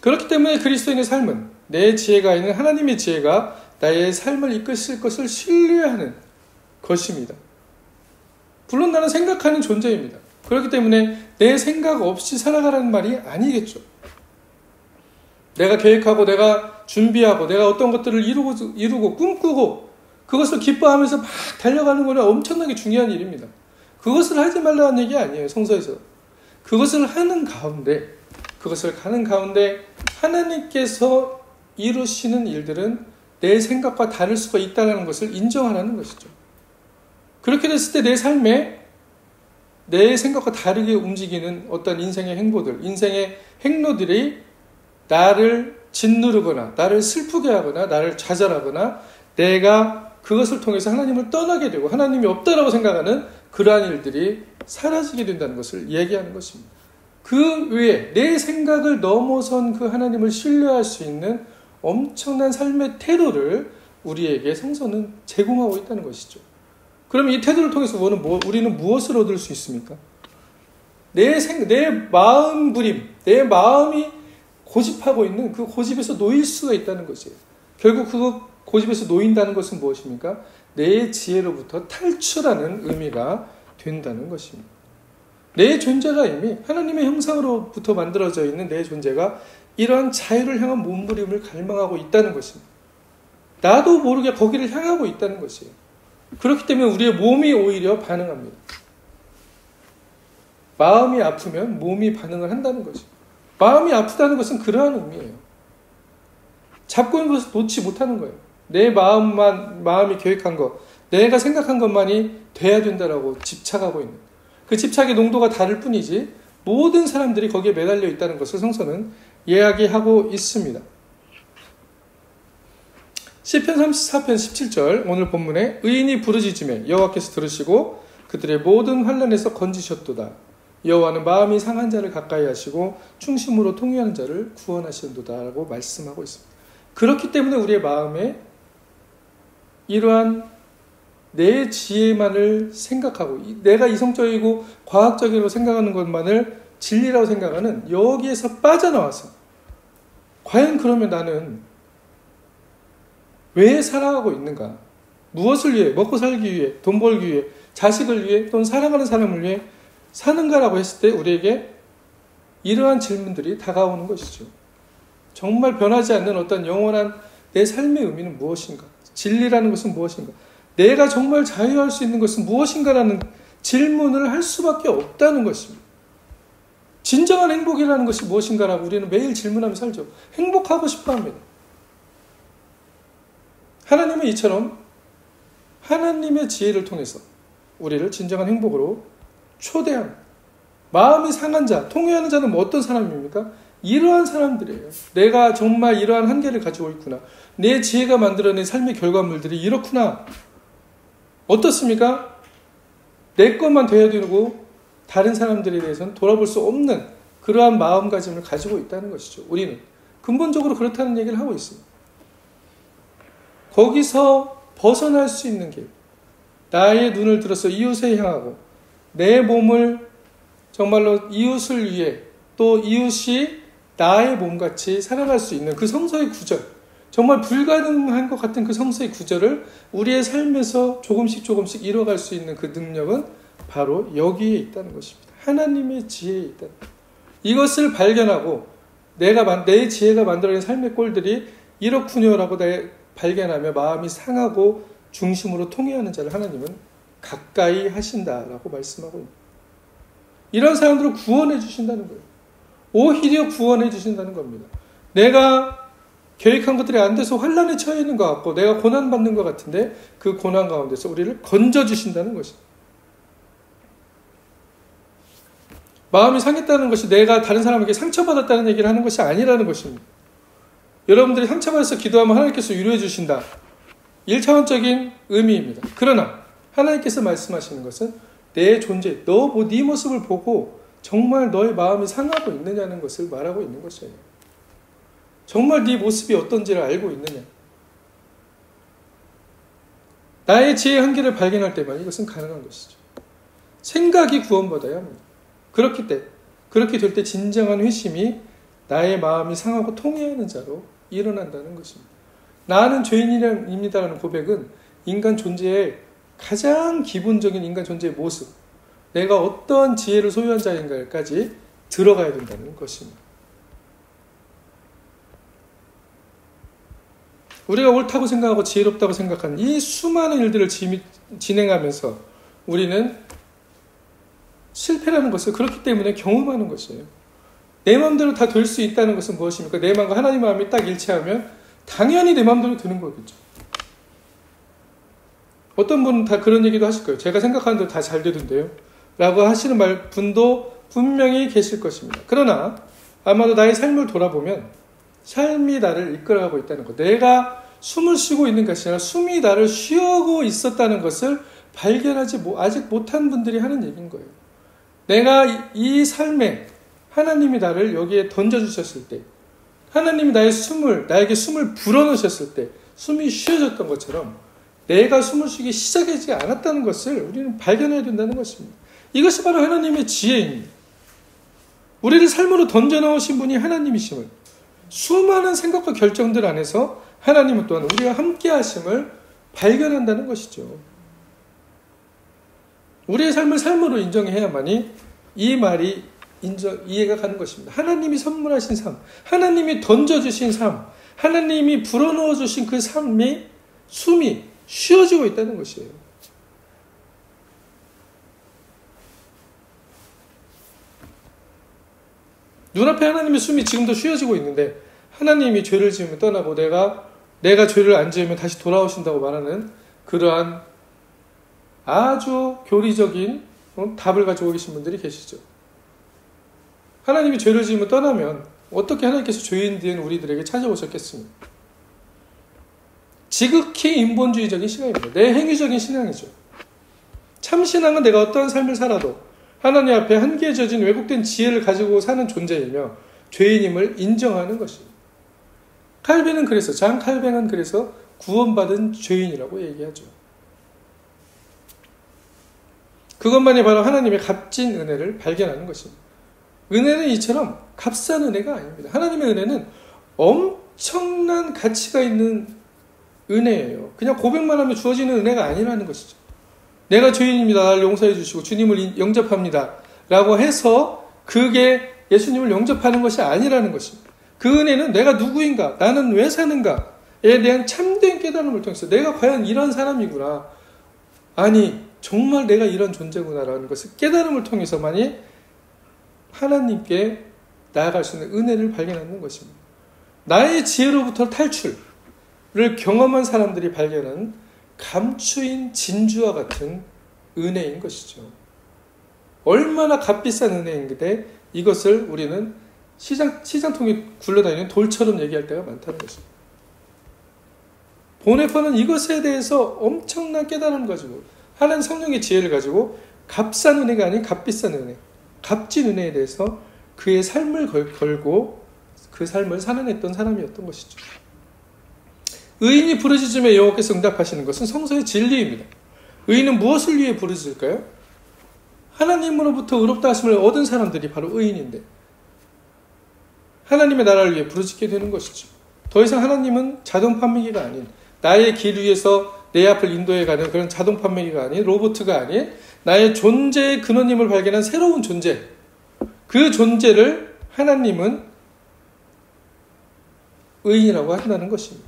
그렇기 때문에 그리스도인의 삶은 내 지혜가 아닌 하나님의 지혜가 나의 삶을 이끄실 것을 신뢰하는 것입니다. 물론 나는 생각하는 존재입니다. 그렇기 때문에 내 생각 없이 살아가라는 말이 아니겠죠. 내가 계획하고 내가 준비하고 내가 어떤 것들을 이루고 꿈꾸고 그것을 기뻐하면서 막 달려가는 것은 엄청나게 중요한 일입니다. 그것을 하지 말라는 얘기 아니에요. 성서에서. 그것을 가는 가운데 하나님께서 이루시는 일들은 내 생각과 다를 수가 있다는 것을 인정하라는 것이죠. 그렇게 됐을 때 내 삶에 내 생각과 다르게 움직이는 어떤 인생의 행보들, 인생의 행로들이 나를 짓누르거나 나를 슬프게 하거나 나를 좌절하거나 내가 그것을 통해서 하나님을 떠나게 되고 하나님이 없다라고 생각하는 그러한 일들이 사라지게 된다는 것을 얘기하는 것입니다. 그 외에 내 생각을 넘어선 그 하나님을 신뢰할 수 있는 엄청난 삶의 태도를 우리에게 성서는 제공하고 있다는 것이죠. 그럼 이 태도를 통해서 우리는 무엇을 얻을 수 있습니까? 내 마음 부림, 내 마음이 고집하고 있는 그 고집에서 놓일 수가 있다는 것이에요. 결국 그 고집에서 놓인다는 것은 무엇입니까? 내 지혜로부터 탈출하는 의미가 된다는 것입니다. 내 존재가 이미 하나님의 형상으로부터 만들어져 있는 내 존재가 이러한 자유를 향한 몸부림을 갈망하고 있다는 것입니다. 나도 모르게 거기를 향하고 있다는 것이에요. 그렇기 때문에 우리의 몸이 오히려 반응합니다. 마음이 아프면 몸이 반응을 한다는 것이죠. 마음이 아프다는 것은 그러한 의미예요. 잡고 있는 것을 놓지 못하는 거예요. 내 마음이 계획한 것, 내가 생각한 것만이 돼야 된다라고 집착하고 있는 그 집착의 농도가 다를 뿐이지 모든 사람들이 거기에 매달려 있다는 것을 성서는 이야기하고 있습니다. 시편 34편 17절 오늘 본문에 의인이 부르짖으매 여호와께서 들으시고 그들의 모든 환난에서 건지셨도다. 여호와는 마음이 상한 자를 가까이 하시고 충심으로 통회하는 자를 구원하시는도다 라고 말씀하고 있습니다. 그렇기 때문에 우리의 마음에 이러한 내 지혜만을 생각하고 내가 이성적이고 과학적으로 생각하는 것만을 진리라고 생각하는 여기에서 빠져나와서 과연 그러면 나는 왜 살아가고 있는가? 무엇을 위해, 먹고 살기 위해, 돈 벌기 위해, 자식을 위해, 또는 사랑하는 사람을 위해 사는가라고 했을 때 우리에게 이러한 질문들이 다가오는 것이죠. 정말 변하지 않는 어떤 영원한 내 삶의 의미는 무엇인가? 진리라는 것은 무엇인가? 내가 정말 자유할 수 있는 것은 무엇인가라는 질문을 할 수밖에 없다는 것입니다. 진정한 행복이라는 것이 무엇인가라고 우리는 매일 질문하며 살죠. 행복하고 싶어 합니다. 하나님은 이처럼 하나님의 지혜를 통해서 우리를 진정한 행복으로 초대합니다. 마음이 상한 자, 통회하는 자는 어떤 사람입니까? 이러한 사람들이에요. 내가 정말 이러한 한계를 가지고 있구나. 내 지혜가 만들어낸 삶의 결과물들이 이렇구나. 어떻습니까? 내 것만 돼야 되고 다른 사람들에 대해서는 돌아볼 수 없는 그러한 마음가짐을 가지고 있다는 것이죠. 우리는 근본적으로 그렇다는 얘기를 하고 있습니다. 거기서 벗어날 수 있는 길, 나의 눈을 들어서 이웃에 향하고 내 몸을 정말로 이웃을 위해 또 이웃이 나의 몸같이 살아갈 수 있는 그 성서의 구절, 정말 불가능한 것 같은 그 성서의 구절을 우리의 삶에서 조금씩 이뤄갈 수 있는 그 능력은 바로 여기에 있다는 것입니다. 하나님의 지혜에 있다. 이것을 발견하고 내 지혜가 만들어낸 삶의 꼴들이 이렇군요라고 발견하며 마음이 상하고 중심으로 통회하는 자를 하나님은 가까이 하신다라고 말씀하고 있습니다. 이런 사람들을 구원해 주신다는 거예요. 오히려 구원해 주신다는 겁니다. 내가 계획한 것들이 안 돼서 환란에 처해 있는 것 같고 내가 고난받는 것 같은데 그 고난 가운데서 우리를 건져주신다는 것입니다. 마음이 상했다는 것이 내가 다른 사람에게 상처받았다는 얘기를 하는 것이 아니라는 것입니다. 여러분들이 상처받아서 기도하면 하나님께서 위로해 주신다. 1차원적인 의미입니다. 그러나 하나님께서 말씀하시는 것은 내 존재, 네 모습을 보고 정말 너의 마음이 상하고 있느냐는 것을 말하고 있는 것이에요. 정말 네 모습이 어떤지를 알고 있느냐. 나의 지혜의 한계를 발견할 때만 이것은 가능한 것이죠. 생각이 구원받아야 합니다. 그렇게 될 때 진정한 회심이 나의 마음이 상하고 통회하는 자로 일어난다는 것입니다. 나는 죄인입니다라는 고백은 인간 존재의 가장 기본적인 인간 존재의 모습, 내가 어떠한 지혜를 소유한 자인가까지 들어가야 된다는 것입니다. 우리가 옳다고 생각하고 지혜롭다고 생각하는 이 수많은 일들을 진행하면서 우리는 실패라는 것을 그렇기 때문에 경험하는 것이에요. 내 마음대로 다 될 수 있다는 것은 무엇입니까? 내 마음과 하나님의 마음이 딱 일치하면 당연히 내 마음대로 되는 거겠죠. 어떤 분은 다 그런 얘기도 하실 거예요. 제가 생각하는 대로 다 잘 되던데요. 라고 하시는 분도 분명히 계실 것입니다. 그러나 아마도 나의 삶을 돌아보면 삶이 나를 이끌어가고 있다는 것, 내가 숨을 쉬고 있는 것이 아니라 숨이 나를 쉬어가고 있었다는 것을 발견하지 아직 못한 분들이 하는 얘기인 거예요. 내가 이 삶에 하나님이 나를 여기에 던져주셨을 때, 하나님이 나에게 숨을 불어넣으셨을 때 숨이 쉬어졌던 것처럼 내가 숨을 쉬기 시작하지 않았다는 것을 우리는 발견해야 된다는 것입니다. 이것이 바로 하나님의 지혜입니다. 우리를 삶으로 던져넣으신 분이 하나님이심을, 수많은 생각과 결정들 안에서 하나님은 또한 우리와 함께 하심을 발견한다는 것이죠. 우리의 삶을 삶으로 인정해야만이 이 말이 이해가 가는 것입니다. 하나님이 선물하신 삶, 하나님이 던져주신 삶, 하나님이 불어넣어주신 그 삶이 숨이 쉬어지고 있다는 것이에요. 눈앞에 하나님의 숨이 지금도 쉬어지고 있는데 하나님이 죄를 지으면 떠나고 내가 죄를 안 지으면 다시 돌아오신다고 말하는 그러한 아주 교리적인 답을 가지고 계신 분들이 계시죠. 하나님이 죄를 지으면 떠나면 어떻게 하나님께서 죄인 된 우리들에게 찾아오셨겠습니까? 지극히 인본주의적인 신앙입니다. 내 행위적인 신앙이죠. 참 신앙은 내가 어떠한 삶을 살아도 하나님 앞에 한계해진 왜곡된 지혜를 가지고 사는 존재이며 죄인임을 인정하는 것입니다. 장 칼뱅은 그래서 구원받은 죄인이라고 얘기하죠. 그것만이 바로 하나님의 값진 은혜를 발견하는 것입니다. 은혜는 이처럼 값싼 은혜가 아닙니다. 하나님의 은혜는 엄청난 가치가 있는 은혜예요. 그냥 고백만 하면 주어지는 은혜가 아니라는 것이죠. 내가 죄인입니다. 나를 용서해 주시고 주님을 영접합니다. 라고 해서 그게 예수님을 영접하는 것이 아니라는 것입니다. 그 은혜는 내가 누구인가, 나는 왜 사는가에 대한 참된 깨달음을 통해서 내가 과연 이런 사람이구나, 아니 정말 내가 이런 존재구나라는 것을 깨달음을 통해서만이 하나님께 나아갈 수 있는 은혜를 발견하는 것입니다. 나의 지혜로부터 탈출을 경험한 사람들이 발견한 감추인 진주와 같은 은혜인 것이죠. 얼마나 값비싼 은혜인데 이것을 우리는 시장통에 굴러다니는 돌처럼 얘기할 때가 많다는 것입니다. 보네퍼는 이것에 대해서 엄청난 깨달음을 가지고 하나님 성령의 지혜를 가지고 값싼 은혜가 아닌 값비싼 은혜, 값진 은혜에 대해서 그의 삶을 걸고 그 삶을 살아냈던 사람이었던 것이죠. 의인이 부르짖음에 여호와께서 응답하시는 것은 성서의 진리입니다. 의인은 무엇을 위해 부르짖을까요? 하나님으로부터 의롭다 하심을 얻은 사람들이 바로 의인인데 하나님의 나라를 위해 부르짖게 되는 것이죠. 더 이상 하나님은 자동 판매기가 아닌, 나의 길 위에서 내 앞을 인도해가는 그런 자동 판매기가 아닌, 로봇가 아닌 나의 존재의 근원임을 발견한 새로운 존재, 그 존재를 하나님은 의인이라고 한다는 것입니다.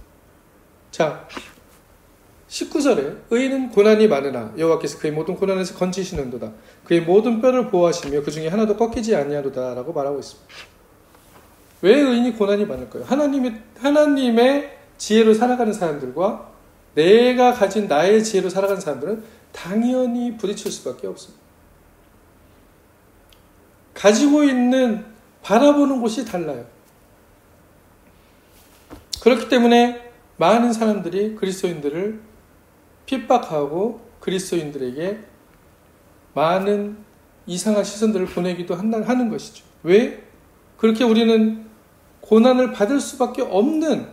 자, 19절에 의인은 고난이 많으나 여호와께서 그의 모든 고난에서 건지시는도다. 그의 모든 뼈를 보호하시며 그 중에 하나도 꺾이지 아니하도다 라고 말하고 있습니다. 왜 의인이 고난이 많을까요? 하나님의 지혜로 살아가는 사람들과 내가 가진 나의 지혜로 살아가는 사람들은 당연히 부딪힐 수밖에 없습니다. 가지고 있는 바라보는 곳이 달라요. 그렇기 때문에 많은 사람들이 그리스도인들을 핍박하고 그리스도인들에게 많은 이상한 시선들을 보내기도 하는 것이죠. 왜? 그렇게 우리는 고난을 받을 수밖에 없는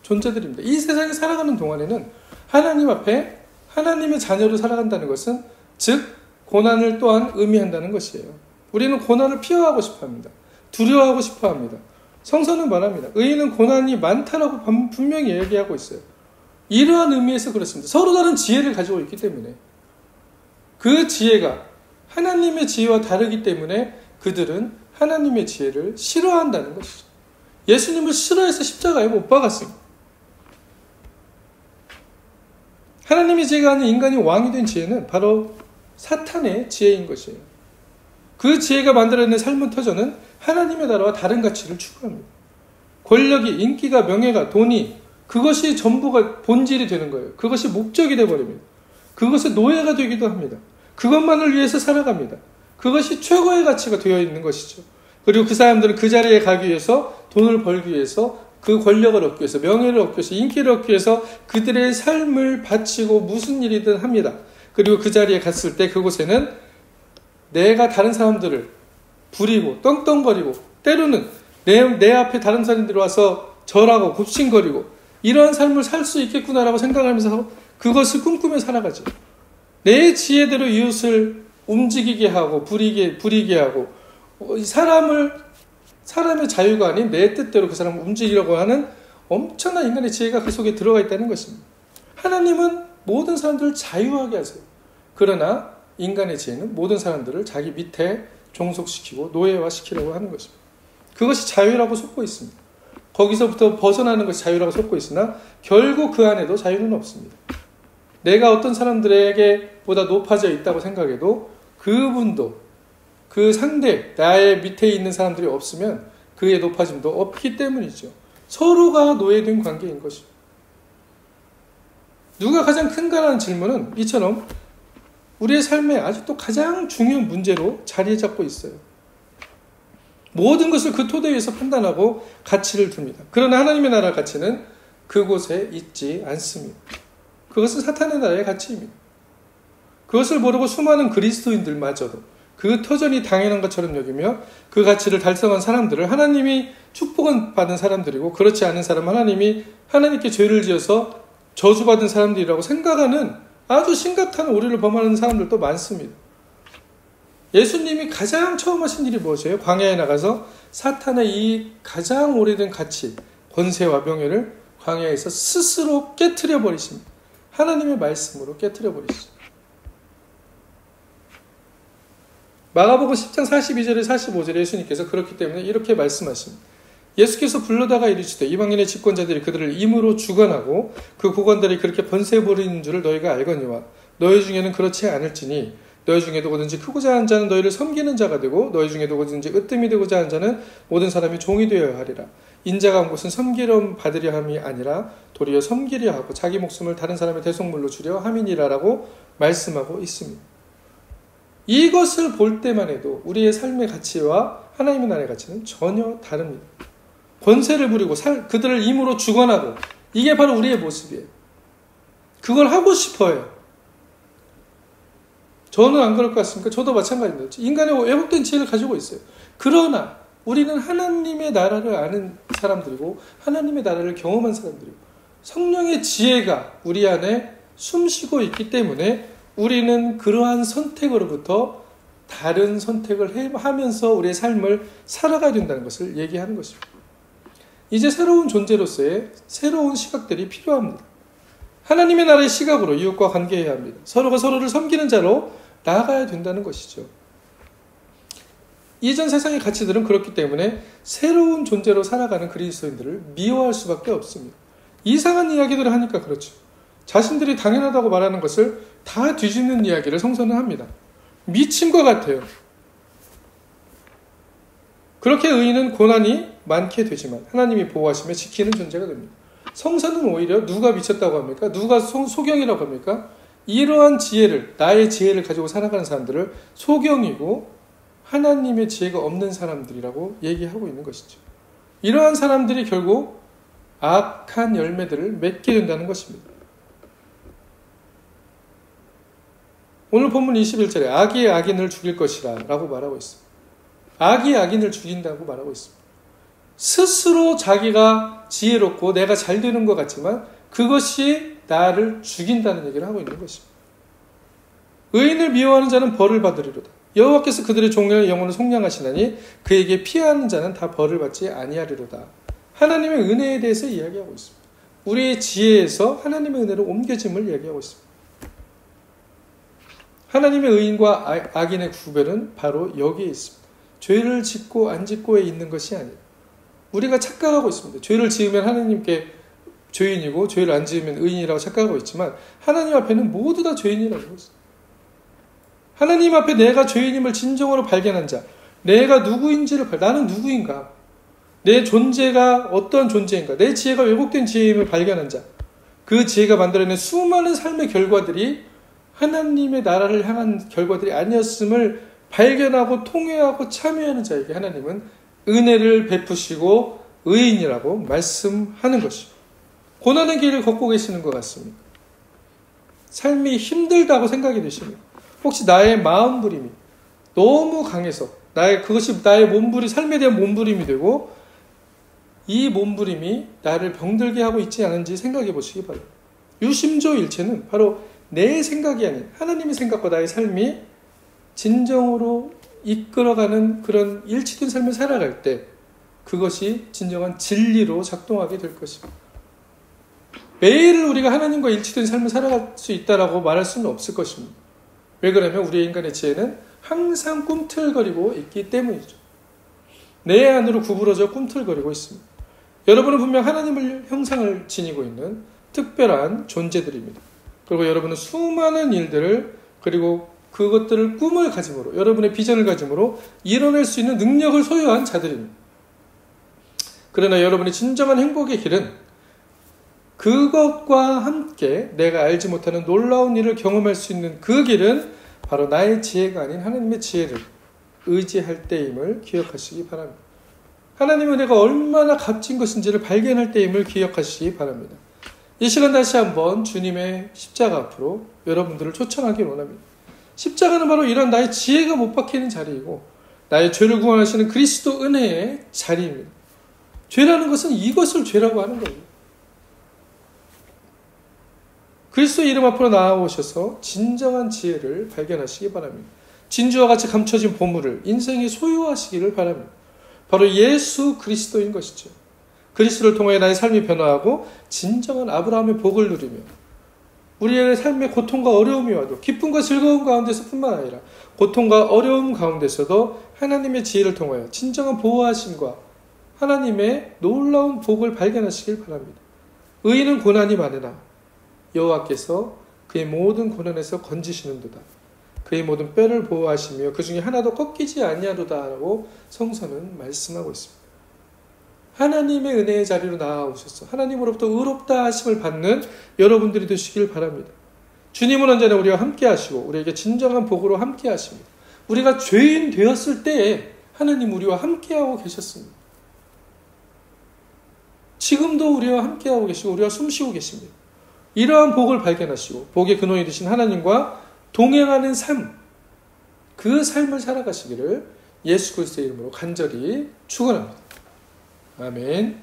존재들입니다. 이 세상에 살아가는 동안에는 하나님 앞에 하나님의 자녀로 살아간다는 것은 즉 고난을 또한 의미한다는 것이에요. 우리는 고난을 피해가고 싶어합니다. 두려워하고 싶어합니다. 성서는 말합니다. 의인은 고난이 많다라고 분명히 얘기하고 있어요. 이러한 의미에서 그렇습니다. 서로 다른 지혜를 가지고 있기 때문에 그 지혜가 하나님의 지혜와 다르기 때문에 그들은 하나님의 지혜를 싫어한다는 것이죠. 예수님을 싫어해서 십자가에 못 박았습니다. 하나님의 지혜가 아닌 인간이 왕이 된 지혜는 바로 사탄의 지혜인 것이에요. 그 지혜가 만들어낸 삶의 터전은 하나님의 나라와 다른 가치를 추구합니다. 권력이, 인기가, 명예가, 돈이 그것이 전부가 본질이 되는 거예요. 그것이 목적이 되어버립니다. 그것은 노예가 되기도 합니다. 그것만을 위해서 살아갑니다. 그것이 최고의 가치가 되어 있는 것이죠. 그리고 그 사람들은 그 자리에 가기 위해서, 돈을 벌기 위해서, 그 권력을 얻기 위해서, 명예를 얻기 위해서, 인기를 얻기 위해서 그들의 삶을 바치고 무슨 일이든 합니다. 그리고 그 자리에 갔을 때 그곳에는 내가 다른 사람들을 부리고 떵떵거리고 때로는 내 앞에 다른 사람들이 와서 절하고 굽신거리고 이러한 삶을 살 수 있겠구나라고 생각하면서 그것을 꿈꾸며 살아가죠. 내 지혜대로 이웃을 움직이게 하고 부리게 하고 사람의 자유가 아닌 내 뜻대로 그 사람을 움직이려고 하는 엄청난 인간의 지혜가 그 속에 들어가 있다는 것입니다. 하나님은 모든 사람들을 자유하게 하세요. 그러나 인간의 지혜는 모든 사람들을 자기 밑에 종속시키고 노예화시키려고 하는 것입니다. 그것이 자유라고 속고 있습니다. 거기서부터 벗어나는 것이 자유라고 속고 있으나 결국 그 안에도 자유는 없습니다. 내가 어떤 사람들에게 보다 높아져 있다고 생각해도 그분도 그 상대, 나의 밑에 있는 사람들이 없으면 그의 높아짐도 없기 때문이죠. 서로가 노예된 관계인 것입니다. 누가 가장 큰가라는 질문은 이처럼 우리의 삶에 아직도 가장 중요한 문제로 자리 잡고 있어요. 모든 것을 그 토대 위에서 판단하고 가치를 둡니다. 그러나 하나님의 나라 가치는 그곳에 있지 않습니다. 그것은 사탄의 나라의 가치입니다. 그것을 모르고 수많은 그리스도인들마저도 그 터전이 당연한 것처럼 여기며 그 가치를 달성한 사람들을 하나님이 축복은 받은 사람들이고 그렇지 않은 사람 하나님이 하나님께 죄를 지어서 저주받은 사람들이라고 생각하는 아주 심각한 오류를 범하는 사람들도 많습니다. 예수님이 가장 처음 하신 일이 무엇이에요? 광야에 나가서 사탄의 이 가장 오래된 가치, 권세와 명예를 광야에서 스스로 깨트려 버리십니다. 하나님의 말씀으로 깨트려 버리시죠. 마가복음 10장 42절에 45절에 예수님께서 그렇기 때문에 이렇게 말씀하십니다. 예수께서 불러다가 이르시되 이방인의 집권자들이 그들을 임으로 주관하고 그 고관들이 그렇게 번세 부리는 줄을 너희가 알거니와 너희 중에는 그렇지 않을지니 너희 중에 누구든지 크고자 하는 자는 너희를 섬기는 자가 되고 너희 중에 누구든지 으뜸이 되고자 하는 자는 모든 사람이 종이 되어야 하리라. 인자가 온 것은 섬기려 받으려 함이 아니라 도리어 섬기려 하고 자기 목숨을 다른 사람의 대속물로 주려 함이니라라고 말씀하고 있습니다. 이것을 볼 때만 해도 우리의 삶의 가치와 하나님의 나라의 가치는 전혀 다릅니다. 권세를 부리고 그들을 임으로 주관하고 이게 바로 우리의 모습이에요. 그걸 하고 싶어요. 저는 안 그럴 것 같습니까? 저도 마찬가지입니다. 인간의 왜곡된 지혜를 가지고 있어요. 그러나 우리는 하나님의 나라를 아는 사람들이고 하나님의 나라를 경험한 사람들이고 성령의 지혜가 우리 안에 숨쉬고 있기 때문에 우리는 그러한 선택으로부터 다른 선택을 하면서 우리의 삶을 살아가야 된다는 것을 얘기하는 것입니다. 이제 새로운 존재로서의 새로운 시각들이 필요합니다. 하나님의 나라의 시각으로 이웃과 관계해야 합니다. 서로가 서로를 섬기는 자로 나아가야 된다는 것이죠. 이전 세상의 가치들은 그렇기 때문에 새로운 존재로 살아가는 그리스도인들을 미워할 수밖에 없습니다. 이상한 이야기들을 하니까 그렇죠. 자신들이 당연하다고 말하는 것을 다 뒤집는 이야기를 성서는 합니다. 미친 것 같아요. 그렇게 의인은 고난이 많게 되지만 하나님이 보호하시며 지키는 존재가 됩니다. 성서는 오히려 누가 미쳤다고 합니까? 누가 소경이라고 합니까? 이러한 지혜를, 나의 지혜를 가지고 살아가는 사람들을 소경이고 하나님의 지혜가 없는 사람들이라고 얘기하고 있는 것이죠. 이러한 사람들이 결국 악한 열매들을 맺게 된다는 것입니다. 오늘 본문 21절에 악이 악인을 죽일 것이라 라고 말하고 있습니다. 악이 악인을 죽인다고 말하고 있습니다. 스스로 자기가 지혜롭고 내가 잘 되는 것 같지만 그것이 나를 죽인다는 얘기를 하고 있는 것입니다. 의인을 미워하는 자는 벌을 받으리로다. 여호와께서 그들의 종의 영혼을 속량하시나니 그에게 피하는 자는 다 벌을 받지 아니하리로다. 하나님의 은혜에 대해서 이야기하고 있습니다. 우리의 지혜에서 하나님의 은혜로 옮겨짐을 이야기하고 있습니다. 하나님의 의인과 악인의 구별은 바로 여기에 있습니다. 죄를 짓고 안 짓고에 있는 것이 아니에요. 우리가 착각하고 있습니다. 죄를 지으면 하나님께 죄인이고 죄를 안 지으면 의인이라고 착각하고 있지만 하나님 앞에는 모두 다 죄인이라고 했어요. 하나님 앞에 내가 죄인임을 진정으로 발견한 자, 내가 누구인지를 나는 누구인가, 내 존재가 어떤 존재인가, 내 지혜가 왜곡된 지혜임을 발견한 자, 그 지혜가 만들어낸 수많은 삶의 결과들이 하나님의 나라를 향한 결과들이 아니었음을 발견하고 통회하고 참여하는 자에게 하나님은 은혜를 베푸시고 의인이라고 말씀하는 것이죠. 고난의 길을 걷고 계시는 것 같습니다. 삶이 힘들다고 생각이 되십니까? 혹시 나의 마음부림이 너무 강해서 그것이 나의 몸부림, 삶에 대한 몸부림이 되고 이 몸부림이 나를 병들게 하고 있지 않은지 생각해 보시기 바랍니다. 유심조일체는 바로 내 생각이 아닌 하나님의 생각과 나의 삶이 진정으로 이끌어가는 그런 일치된 삶을 살아갈 때 그것이 진정한 진리로 작동하게 될 것입니다. 매일 우리가 하나님과 일치된 삶을 살아갈 수 있다라고 말할 수는 없을 것입니다. 왜 그러냐면 우리의 인간의 지혜는 항상 꿈틀거리고 있기 때문이죠. 내 안으로 구부러져 꿈틀거리고 있습니다. 여러분은 분명 하나님을 형상을 지니고 있는 특별한 존재들입니다. 그리고 여러분은 수많은 일들을 그리고 그것들을 꿈을 가짐으로 여러분의 비전을 가짐으로 이뤄낼 수 있는 능력을 소유한 자들입니다. 그러나 여러분의 진정한 행복의 길은 그것과 함께 내가 알지 못하는 놀라운 일을 경험할 수 있는 그 길은 바로 나의 지혜가 아닌 하나님의 지혜를 의지할 때임을 기억하시기 바랍니다. 하나님의 은혜가 얼마나 값진 것인지를 발견할 때임을 기억하시기 바랍니다. 이 시간 다시 한번 주님의 십자가 앞으로 여러분들을 초청하기 원합니다. 십자가는 바로 이런 나의 지혜가 못 박히는 자리이고 나의 죄를 구원하시는 그리스도 은혜의 자리입니다. 죄라는 것은 이것을 죄라고 하는 거예요. 그리스도 이름 앞으로 나아오셔서 진정한 지혜를 발견하시기 바랍니다. 진주와 같이 감춰진 보물을 인생에 소유하시기를 바랍니다. 바로 예수 그리스도인 것이죠. 그리스도를 통해 나의 삶이 변화하고 진정한 아브라함의 복을 누리며 우리의 삶의 고통과 어려움이 와도 기쁨과 즐거움 가운데서 뿐만 아니라 고통과 어려움 가운데서도 하나님의 지혜를 통하여 진정한 보호하심과 하나님의 놀라운 복을 발견하시길 바랍니다. 의인은 고난이 많으나 여호와께서 그의 모든 고난에서 건지시는도다. 그의 모든 뼈를 보호하시며 그 중에 하나도 꺾이지 아니하도다라고 성서는 말씀하고 있습니다. 하나님의 은혜의 자리로 나아오셔서 하나님으로부터 의롭다 하심을 받는 여러분들이 되시길 바랍니다. 주님은 언제나 우리와 함께 하시고 우리에게 진정한 복으로 함께 하십니다. 우리가 죄인 되었을 때에 하나님 우리와 함께하고 계셨습니다. 지금도 우리와 함께하고 계시고 우리와 숨쉬고 계십니다. 이러한 복을 발견하시고 복의 근원이 되신 하나님과 동행하는 삶, 그 삶을 살아가시기를 예수 그리스도의 이름으로 간절히 축원합니다. 아멘.